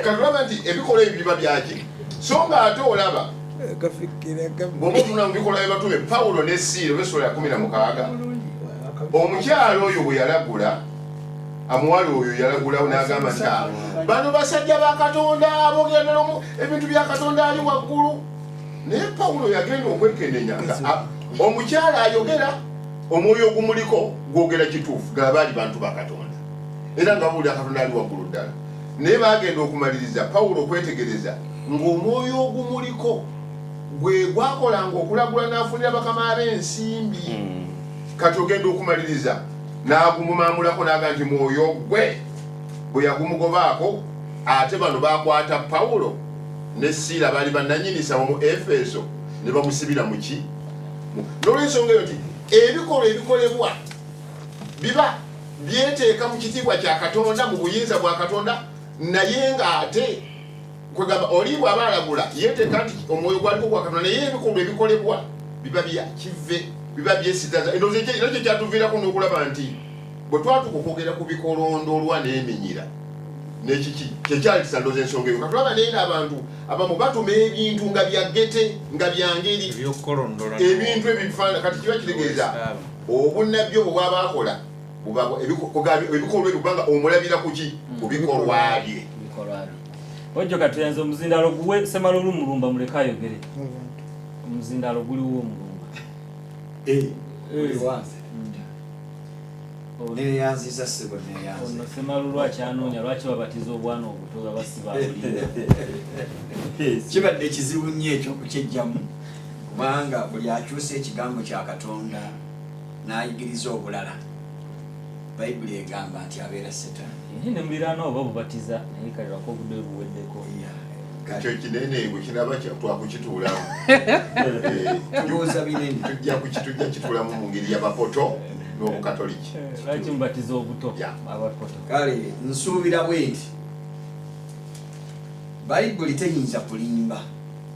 katulaba nti ebikolwa ebyo biba byaki, so ng'ate olaba bw'oba otunula mu bikolwa bye batume Pawulo ne Siiro b'essuula ya 16, omukyala oyo bwe yalagula, amuwala oyo yalagulawo n'agamba nti bano basajja ba Katonda aboogera ebintu bya Katonda ali waggulu. Naye Pawulo yagenda okwekenneenya nga omukyala ayogera, omwoyo ogumuliko gwogera kituufu, nga baali bantu ba Katonda era nga babuulira Katonda ali waggulu ddala. Naye bagenda okumaliriza Pawulo okwetegereza ng'omwoyo ogumuliko gwe gwakolanga okulagula n'afunira bakama ab'ensimbi kati ogenda okumaliriza n'agumumamulako n'aga nti mwoyo gwe bwe yagumugobaako ate bano bakwata Pawulo ne Siira baali bannannyinisa mu Efeso ne bamusibira mu ki n'olwensonga eyo nti ebikolwa ebikolebwa biba byeteeka mu kitiibwa kya Katonda mu buyinza bwa Katonda naye ng'ate kwegamba oli bw'aba alagula yeeteeka nti omwoyo gwaliko gwa Katonda naye ebikolwa ebikolebwa biba bya kive biba byesitaza endowooza ekyo kyatuviirako n'okulaba nti bwe twatuka okwogera ku bikolondolwa n'eminyira n'ekiki kyekyali kisandooza ensonga eyo katulaba naye n'abantu abamu batuma ebintu nga byagete nga byangeri ebintu ebifaana kati kiba kitegeeza obunnabbi obwo bwabaakola ebikolwa ebyo kubanga omulabira ku ki ku bikolwa bye Ojo katuyanze omuzindalo guwe Semalolu Mulumba muleka ayogere omuzindalo guliwo Mulumba wanze neyanziza sebo neyanze ono Semalolu akyanoonya lwaki babatiza obwana obuto babasiba kibadde ekizibu nnyo ekyo okukyejjamu kubanga buli akyusa ekigambo kya Katonda n'ayigiriza obulala Bayibuli egamba nti abeera Setaani ne muliraana oba bubatiza naye kalirako obudde buweddeko ekyo kinene bwe kinaba twakukituulamu tulowooza binene tujja kituulamu mu ngeri y'abapoto n'obukatoliki lwaki mubatiza obuto abapoto kale nsuubira bwe nti Bayibuli teyinza kulimba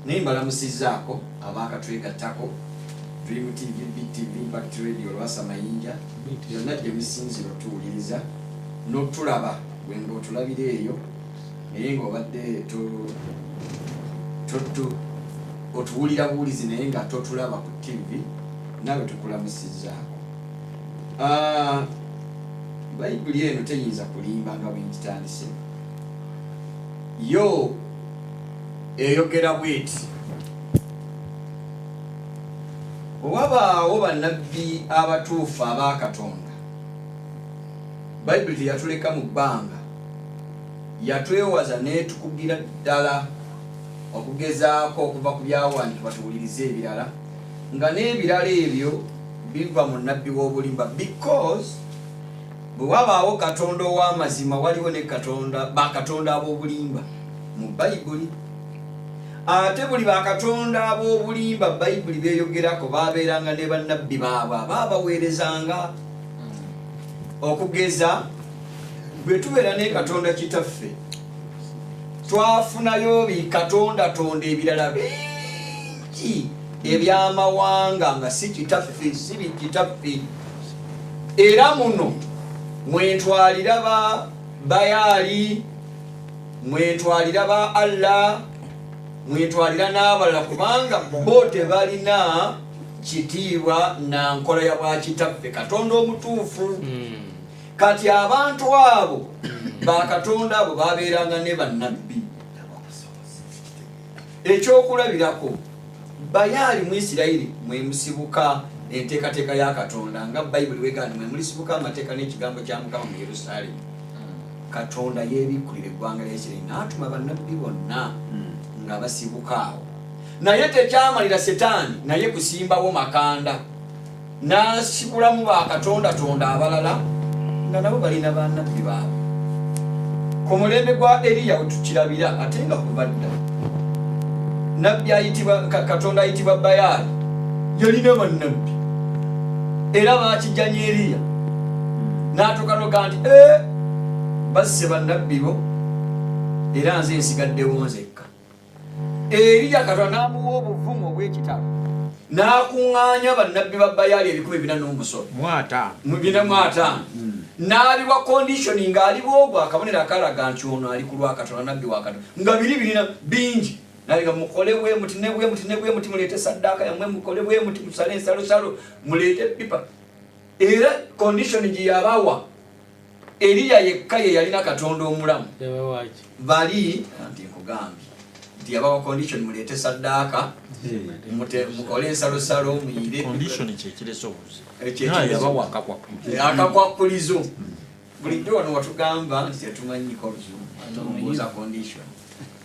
naye mbalamusizzaako abaakatwegattako Dream TV, Big TV, Impact Radio, Lwasa Mayinja byonna gye bisinziro tuwuliriza n'otulaba bwenga otulabira eyo naye ng'obadde otuwulira buwulizi naye nga totulaba ku TV nawe tukulamusizzaako Bayibuli eno teyinza kulimba nga bwentitandise yo eyogera bweti wabaawo bannabbi abatuufu aba Katonda Bayibuli teyatuleka mu bbanga yatwewaza n'etukugira ddala okugezaako okuva ku byawandiikibwa tuwulirize ebirala nga n'ebirala ebyo biva mu nnabbi w'obulimba because bwe wabaawo Katonda ow'amazima waliwo ne bakatonda ab'obulimba mu Bayibuli ate buli bakatonda ab'obulimba Bayibuli beeyogerako baabeeranga ne bannabbi baabwe abaabaweerezanga okugeza bwe tubeera ne Katonda kitaffe twafunayo bikatondatonda ebirala bingi ebyamawanga nga si kitaffe si bikitaffe era muno mwentwalira ba Bayaali mwentwalira ba Allah mwetwalira n'abalala kubanga bo tebalina kitiibwa na nkola ya bwakitaffe Katonda omutuufu kati abantu abo bakatonda abo babeeranga ne bannabbi ekyokulabirako Bayaali mu Isirayiri mwe musibuka enteekateeka ya Katonda nga Bayibuli wegamba mwe mulisibuka amateeka n'ekigambo kya Mukama mu Yerusaalemi Katonda yeebikkulira eggwanga lya Isirayiri n'atuma bannabbi bonna nga basibuka awo naye tekyamalira Setaani naye kusimbawo makanda n'asibulamu bakatondatonda abalala nga nabo balina bannabbi baabwe ku mulembe gwa Eriya wetukirabira ate nga kubadda nabbi Katonda ayitibwa Bayaali yalina bannabbi era baakijjanya Eriya n'atukanoga nti basse bannabbi bo era nze nsigaddewo nzekka Eriya Katonda n'amuwa obuvumu obw'ekitalo n'akuŋŋaanya bannabbi ba Bayaali 450 n'aliwa conditioning ng'aliwo ogwo akabonero akalaga nti ono ali ku lwa Katonda nabbi wa Katonda nga biri birina bingi naliga mukole bwe muti ne bwe muti ne bwe muti muleete saddaaka yammwe mukole bwe muti musale ensalosalo muleete pipa era conditioning yabawa Eriya yekka ye yalina Katonda omulamu bali anti nkugambye nti yabawa condition muleete saddaaka mukole ensalosalo muyire condition kyekiresa obuzi yabawa akakwakulizo bulijjo wano watugamba nti tetumanyiko oluzungu atomubuuza condition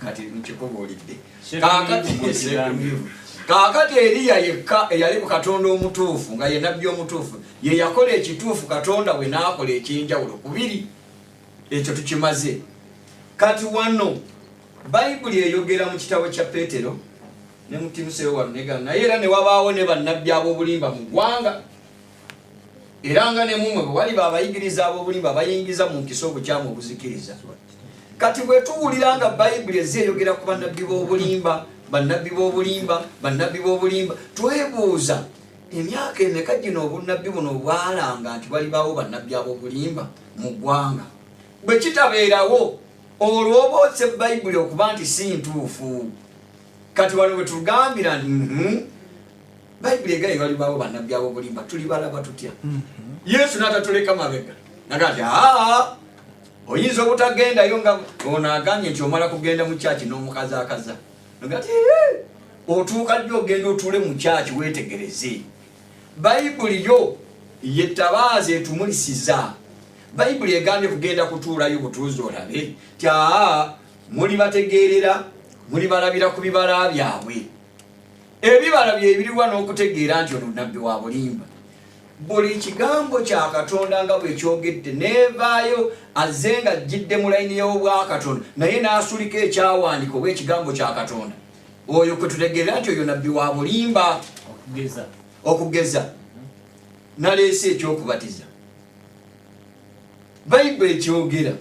kati nkikubuulidde kaakati Kaakati Eriya yekka eyali ku Katonda omutuufu nga ye nabbi omutuufu ye yakola ekituufu Katonda we n'akola ekyenjawulo kubiri. Ekyo tukimaze. Kati wano Bayibuli eyogera mu kitabo kya Peetero ne mu Timoseewo wano negamba naye era ne wabaawo ne bannabbi ab'obulimba mu ggwanga. Era nga ne mumwe bwe waliba abayigiriza ab'obulimba abayingiza mu mpisa obukyamu obuzikiriza. Kati bwe tuwulira nga Bayibuli ezze eyogera ku bannabbi b'obulimba, bannabbi b'obulimba, twebuuza emyaka emeka gino obunnabbi buno bwalanga nti walibaawo bannabbi ab'obulimba mu ggwanga. Bwe kitabeerawo olwo oba otse Bayibuli okuba nti si ntuufu. Kati wano bwe tugambira nti Bayibuli egaye walibaawo bannabbi ab'obulimba tulibalaba tutya? Yesu n'atatuleka mabega nagati oyinza obutagendayo nga ono agambye nti omala kugenda mu kyaki n'omukazaakaza nagati otuuka ddyo ogenda otuule mu kyaki weetegereze. Bayibuli yo yettabaaza etumulisiza. Bayibuli egambye kugenda kutuulayo butuuzi olabe ti muli bategeerera muli balabira ku bibala byabwe. Ebibala bye biriwa n'okutegeera nti ono nabbi wa bulimba. Buli kigambo kya Katonda nga bwe kyogedde neevaayo azze nga ajjidde mu layini y'obwa Katonda naye n'asulika ekyawandiika oba ekigambo kya Katonda. Oyo kwe tutegeera nti oyo nabbi wa bulimba okugeza. Naleese ekyokubatiza. Bayibuli ekyogera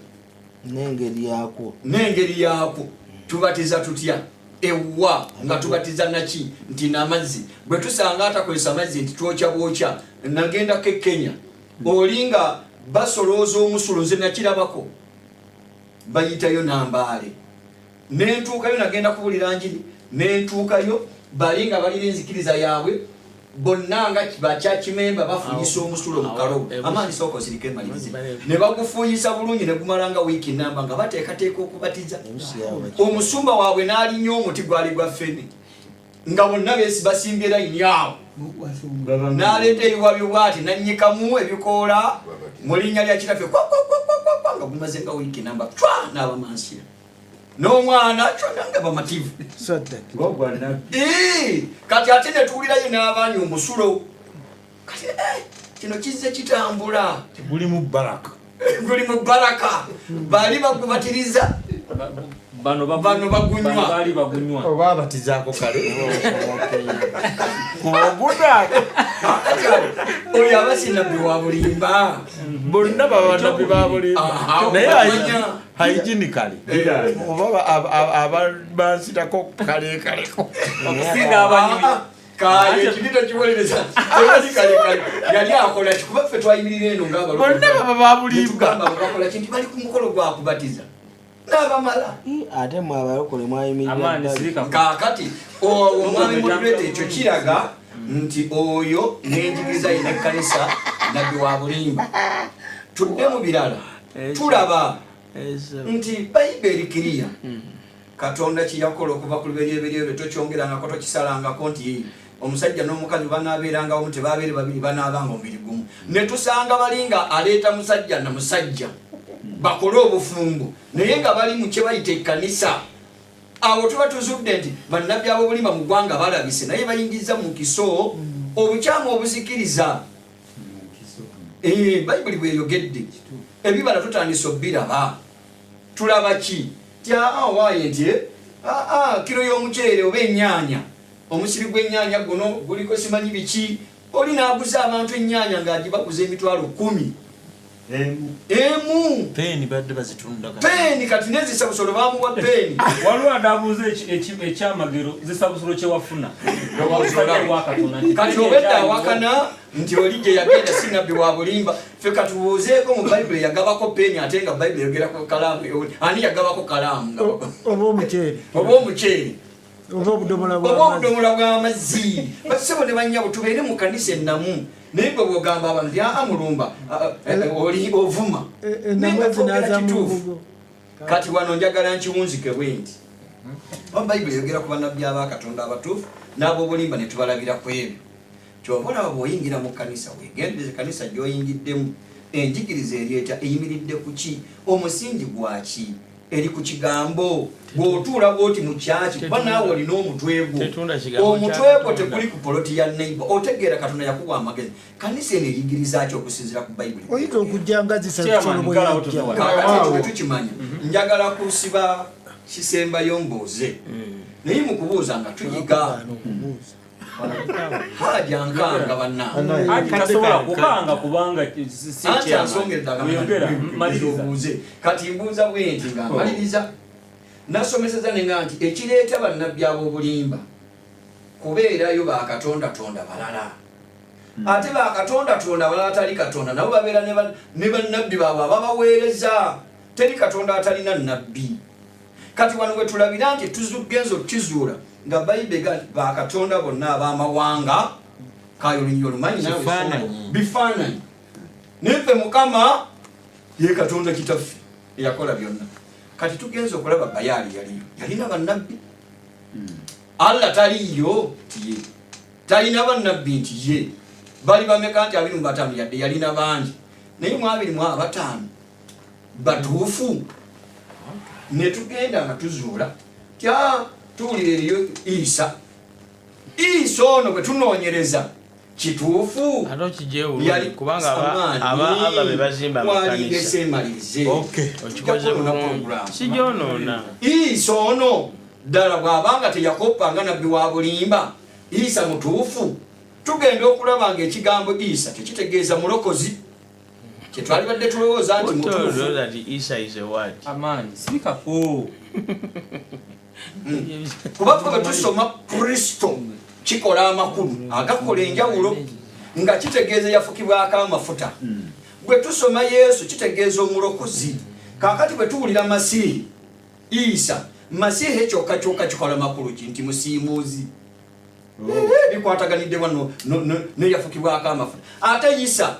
n'engeri yaako tubatiza tutya ewa nga tubatiza naki nti n'amazzi bwe tusanga atakozesa amazzi nti twokya bwokya. Nagendako e Kenya olinga basolooza omusulo nze nakirabako bayitayo Nambaale nentuukayo nagenda kubulira njiri nentuukayo bali nga balina enzikiriza yaabwe bonna nga bakyakimemba bafunyisa omusulo mu kalobo amaani sooka osirike malirize ne bagufunyisa bulungi ne gumala nga wiiki namba nga bateekateeka okubatiza. Omusumba waabwe n'alinnya omuti gwali gwa ffene nga bonna basimbye layini awo n'aleeta ebiwabyo bw'ati nannyikamu ebikoola mu linnya lya kitaffe nga gumaze nga wiiki namba cwa n'abamansira n'omwana kyonna nga bamativu. Kati ate ne tuwulirayo n'abaanyi omusulo kati kino kizze kitambula guli mu baraka bali bagubatiriza bano bagunywa oba abatizaako kale oyo abasinabbi wa bulimba bonna baba nabbi ba bulimba naye hygienically oba abansitako kalekaleko okusinga abanywi kale ekibito kiwolereza yali akola kikuba ffe twayimirira eno bonna baba ba bulimba bakola kinti bali ku mukolo gwa kubatiza n'abamala ate mwe abalokole mwayimirira kaakati omwami moduleta ekyo kiraga nti oyo n'enjigiriza yina ekkanisa nabbi wa bulimba. Tudde mu birala tulaba nti Bayibuli kiriya Katonda kiyakola okuva ku lubereberye tokyongerangako tokisalangako nti omusajja n'omukazi banaabeeranga omu tebabeere babiri banaabanga omubiri gumu. Ne tusanga balinga aleeta musajja na musajja bakole obufumbo naye nga bali mu kye bayita ekkanisa. Awo tuba tuzudde nti bannabbi ab'obulimba mu ggwanga balabise naye bayingiza mu nkiso obukyamu obuzikiriza. Bayibuli bweyogedde ebibala tutandise obbiraba tulaba ki waaye nti kiro y'omuceere oba ennyaanya omusiri gw'ennyaanya guno guliko simanyi biki oli n'aguza abantu ennyaanya ng'agibaguza emitwalo 10 emu peeni badde bazitunda peeni kati nezisabusolo bamuwa peeni waliwo adabuuza ekyamagero zisabusolo kyewafuna kati obedda awakana nti oli gye yagenda si nabbi wa bulimba ffe katubuuzeeko mu Bayibuli yagabako peeni ate nga Bayibuli yogerako kalaamu ani yagabako kalaamu oba omuceere oba obudomola bw'amazzi basebo ne bannyabo tubeere mu kanisa ennamu naye gwe bwogamba abantu nti mulumba oli ovuma kituufu. Kati wano njagala nkiwunzike bwe nti Bayibuli yogera ku bannabbi aba Katonda abatuufu n'ab'obulimba ne tubalabira ku ebyo. Kyova olaba bw'oyingira mu kanisa weegendeze kanisa gy'oyingiddemu enjigiriza eryeta eyimiridde ku ki omusingi gwaki eri ku kigambo bw'otuula bw'oti mu kyaki kuba naawe olina omutwe gwo omutwe gwo tekuli ku poloti ya neighbor otegeera Katonda yakuwa amagezi kanisa eno eyigiriza ki okusinziira ku bayibuli oyita okujja nga zisakakati tukimanya njagala kusiba kisembayo mbuuze naye mu kubuuza nga tuyiga haja nkanga bannange tasobola kukanga kubanga anti ansongereddabuuze kati mbuuza bwenti nga mmaliriza nasomeseza nenga nti ekireeta bannabbi ab'obulimba kubeerayo bakatondatonda balala ate bakatondatonda balala atali Katonda nabo babeera ne bannabbi baabwe ababaweereza teri Katonda atalina nnabbi kati wano we tulabira nti tugenza okizuula nga bayibuli bakatonda bonna ab'amawanga kayolinnyo olumanyi bifaananyi neffe Mukama ye Katonda kitaffe eyakola byonna kati tugenza okulaba Bayaali yalina bannabbi Allah taliyo tiye talina bannabbi nti ye bali bameka nti 25 yadde yalina bangi naye mu 25 batuufu ne tugenda nga tuzuula tya tuwulira eriyo Isa ono bwe tunoonyereza kituufu Isa ono ddala bw'abanga teyakoppanga nabbi wa bulimba Isa mutuufu tugenda okulaba nga ekigambo Isa tekitegeeza mulokozi kyetwali badde tulowooza nti mutuufu kuba ffe bwe tusoma Kristo kikola amakulu agakola enjawulo nga kitegeeza yafukibwako amafuta bwe tusoma Yesu kitegeeza omulokozi kakati bwe tuwulira Masihi Isa Masihi kyokka kikola makulu nti musiimuuzi bikwataganidde wano neyafukibwako amafuta ate Isa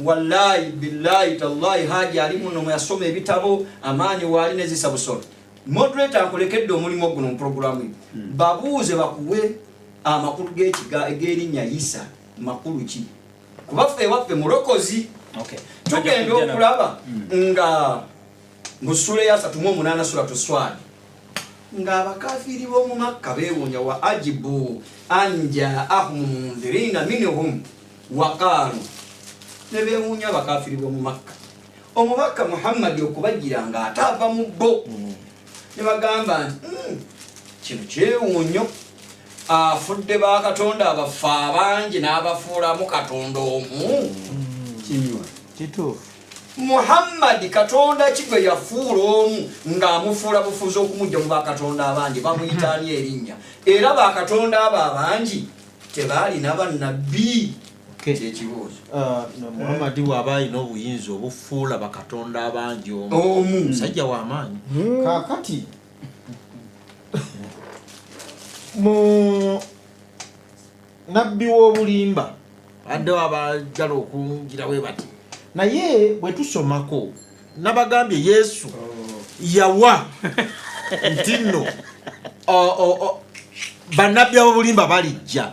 wallahi billahi tallahi haja ali muno mweyasoma ebitabo amaanyi waali nezisa busolo moderator akolekedde omulimu guno mu programu babuuze bakuwe amakulu g'erinnya Isa makulu ki kuba ffe ewaffe mulokozi tugenda okulaba nga mu ssula ya 38 suratu Swad nga abakafiri b'omu Makka beewuunya wa ajibu anja ahum mundhirina minhum waqaalu ne beewuunya abakafiri b'omu Makka omubaka Muhammadi okubajjira nga ataava mu bbo ne bagamba nti kino kyewuunyo afudde bakatonda abafu abangi n'abafuulamu Katonda omu kituufu Muhammadi Katonda ki gwe yafuula omu ng'amufuula bufuzi okumujja mu bakatonda abangi bamuyitaani erinnya era bakatonda abo abangi tebaalina bannabbi kyekibuuzo Muhammadi bw'aba alina obuyinza obufuula bakatonda abangi omu musajja w'amaanyi kaakati mu nabbi w'obulimba addewo abagala okungira bwe bati naye bwe tusomako nabagambye Yesu yawa nti nno bannabbi ab'obulimba balijja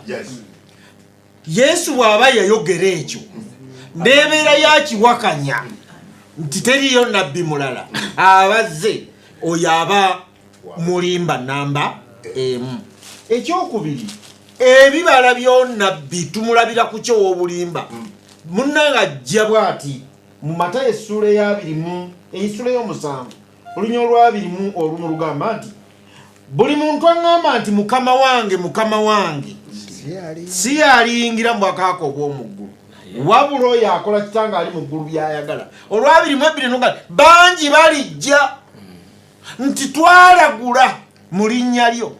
Yesu bw'aba yayogera ekyo n'ebeera yakiwakanya nti teriyo nabbi mulala abazze oyo aba mulimba namba emu. Ekyokubiri ebibala byonnabbi tumulabira ku kyo w'obulimba munnanga ajja bw'ati mu Matayo essula ya 2 essula y'omusanvu olunya olwa 2 olumu lugamba nti buli muntu aŋŋamba nti mukama wange si yaliyingira mu bwakabaka obw'omu ggulu wabula oyo akola kitanga ali mu ggulu byayagala olwa 2:2 bangi balijja nti twalagula mu linnya lyo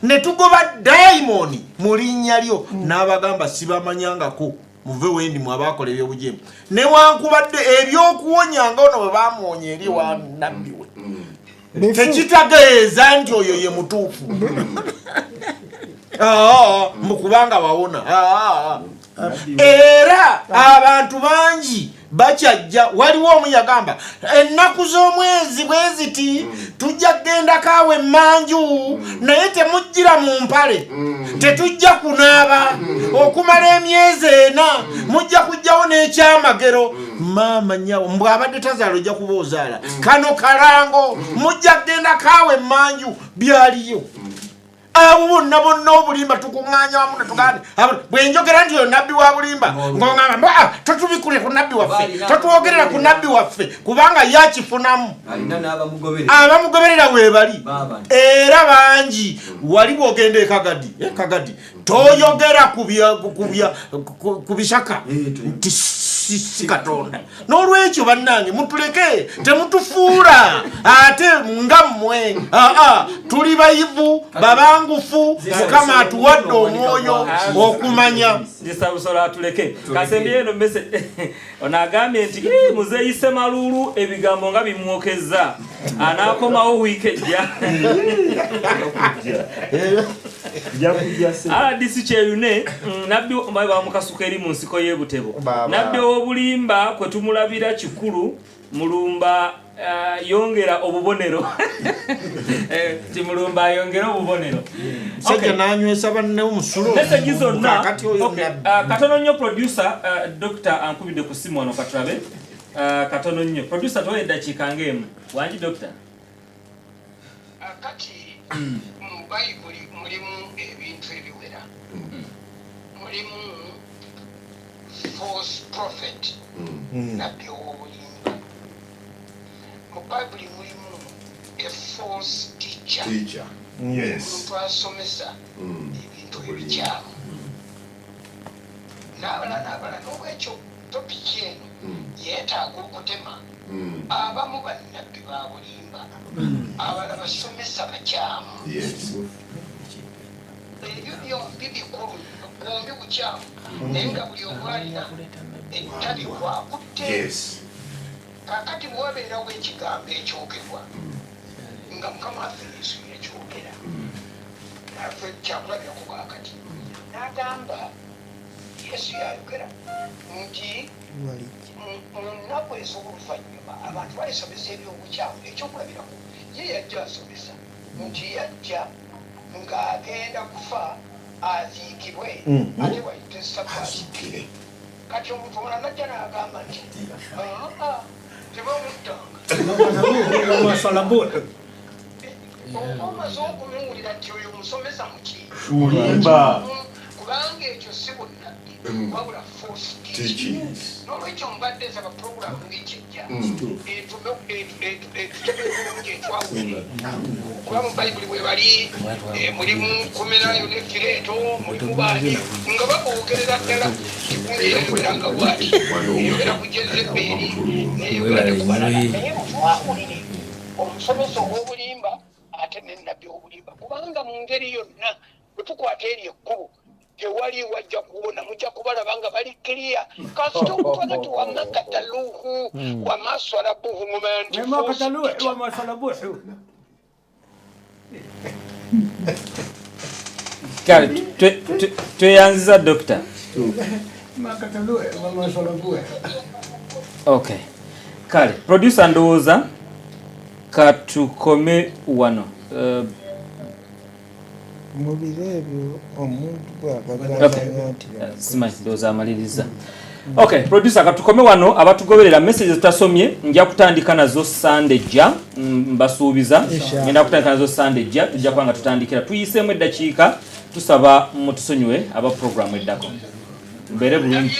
ne tugoba dayimoni mu linnya lyo n'abagamba sibamanyangako muve wendi mu abakola ebyobujemu newankubadde ebyokuwonyanga ono bwe bamuwonya eri wa nabbi we tekitegeeza nti oyo ye mutuufu mukubanga wawona era abantu bangi bakyajja waliwo omu yagamba ennaku z'omwezi bweziti tujja kgenda kaawe manju naye temujjira mu mpale tetujja kunaaba okumala emyezi 4 mujja kujjawo n'ekyamagero maama nyawo mbw'abadde tazaala ojja kuba ozaala kano kalango mujja kgenda kaawe manju byaliyo abo bonna obulimba tukuŋŋaanya wamu netugandi bwenjogera nti yo nabbi wa bulimba ng'oŋŋamba totubikule ku nabbi waffe totwogerera ku nabbi waffe kubanga yakifunamu abamugoberera weebali era bangi wali bwogenda ekagadi toyogera ku bishaka nti si katonda n'olwekyo bannange mutuleke temutufuula ate nga mmwe tuli bayivu babangufu mukama atuwadde omwoyo okumanya ndisabusola atuleke kasembye eno message onagambye nti muzeeyi Semaluulu ebigambo nga bimwokeza anaakomawo wiikejja RDC kyeyune nabbi bamukasuka eri mu nsiko y'ebutebo nabbi obulimba kwe tumulabira kikulu mulumba yongera obubonero ti mulumba yongera obubonero sajja nanywesa banne omusulo message zonna katono nnyo producer Dr. ankubidde ku simu wano katulabe katono nnyo producer towa eddakiika ng'emu wangi Dr. kati mu bayibuli mulimu ebintu ebiwera mulimu false prophet nabbi ow'obulimba mu bayibuli mulimu a false teacher omuntu asomesa ebintu ebikyamu n'abalala n'obwekyo topiki eno yeetaaga okutema abamu bannabbi ba bulimba abalala basomesa bakyamu ebyo byombi bikulu bombi bukyamu naye nga buli omwalina ettabi kwakutte kakati bwabeerawo ekigambo ekyogerwa nga mukama waffe Yesu yakyogera naffe kyakulabyaku bwakati n'agamba Yesu yayogera nti mu nnaku ez'oluvannyuma abantu balisomesa ebyobukyamu ekyokulabiraku ye yajja asomesa nti yajja ng'agenda kufa aziikibwe ate wayite Sabbaati kati omuntu omulala najja n'agamba nti tebamuttanga omaze okumuwulira nti oyo musomesa muki kubanga ekyo si bunnabbi wabula false teaching n'olwekyo mbadde nsaba puroguramu ng'ekyejja etutebekulungi etwawulire kuba mu bayibuli bwe bali mulimu kumerayo ne kireeto mulimu baani nga baboogerera ddala kikundi yayogera nga bwati eyogera ku Jezeberi neyogera ne kubala naye mutwawulire omusomesa ow'obulimba ate n'ennabbi ow'obulimba kubanga mu ngeri yonna bwe tukwata eri ekkubo tewali wajja kuwona mujja kubalaba nga bali kiriya kasita omutwana ti wamakataluhu wamaswalabuhu mumanti kale tweyanziza Dr. Okay kale producer ndowooza katukome wano mubiro ebyo omuntu bw'abagamba nti simanyi ndowooza amaliriza. Okay producer katukome wano abatugoberera message tutasomye nja kutandika nazo Sunday jja mbasuubiza ngenda kutandika nazo Sunday jja tujja kwanga tutandikira tuyiseemu eddakiika tusaba mutusonyiwe aba program eddako mbere bulungi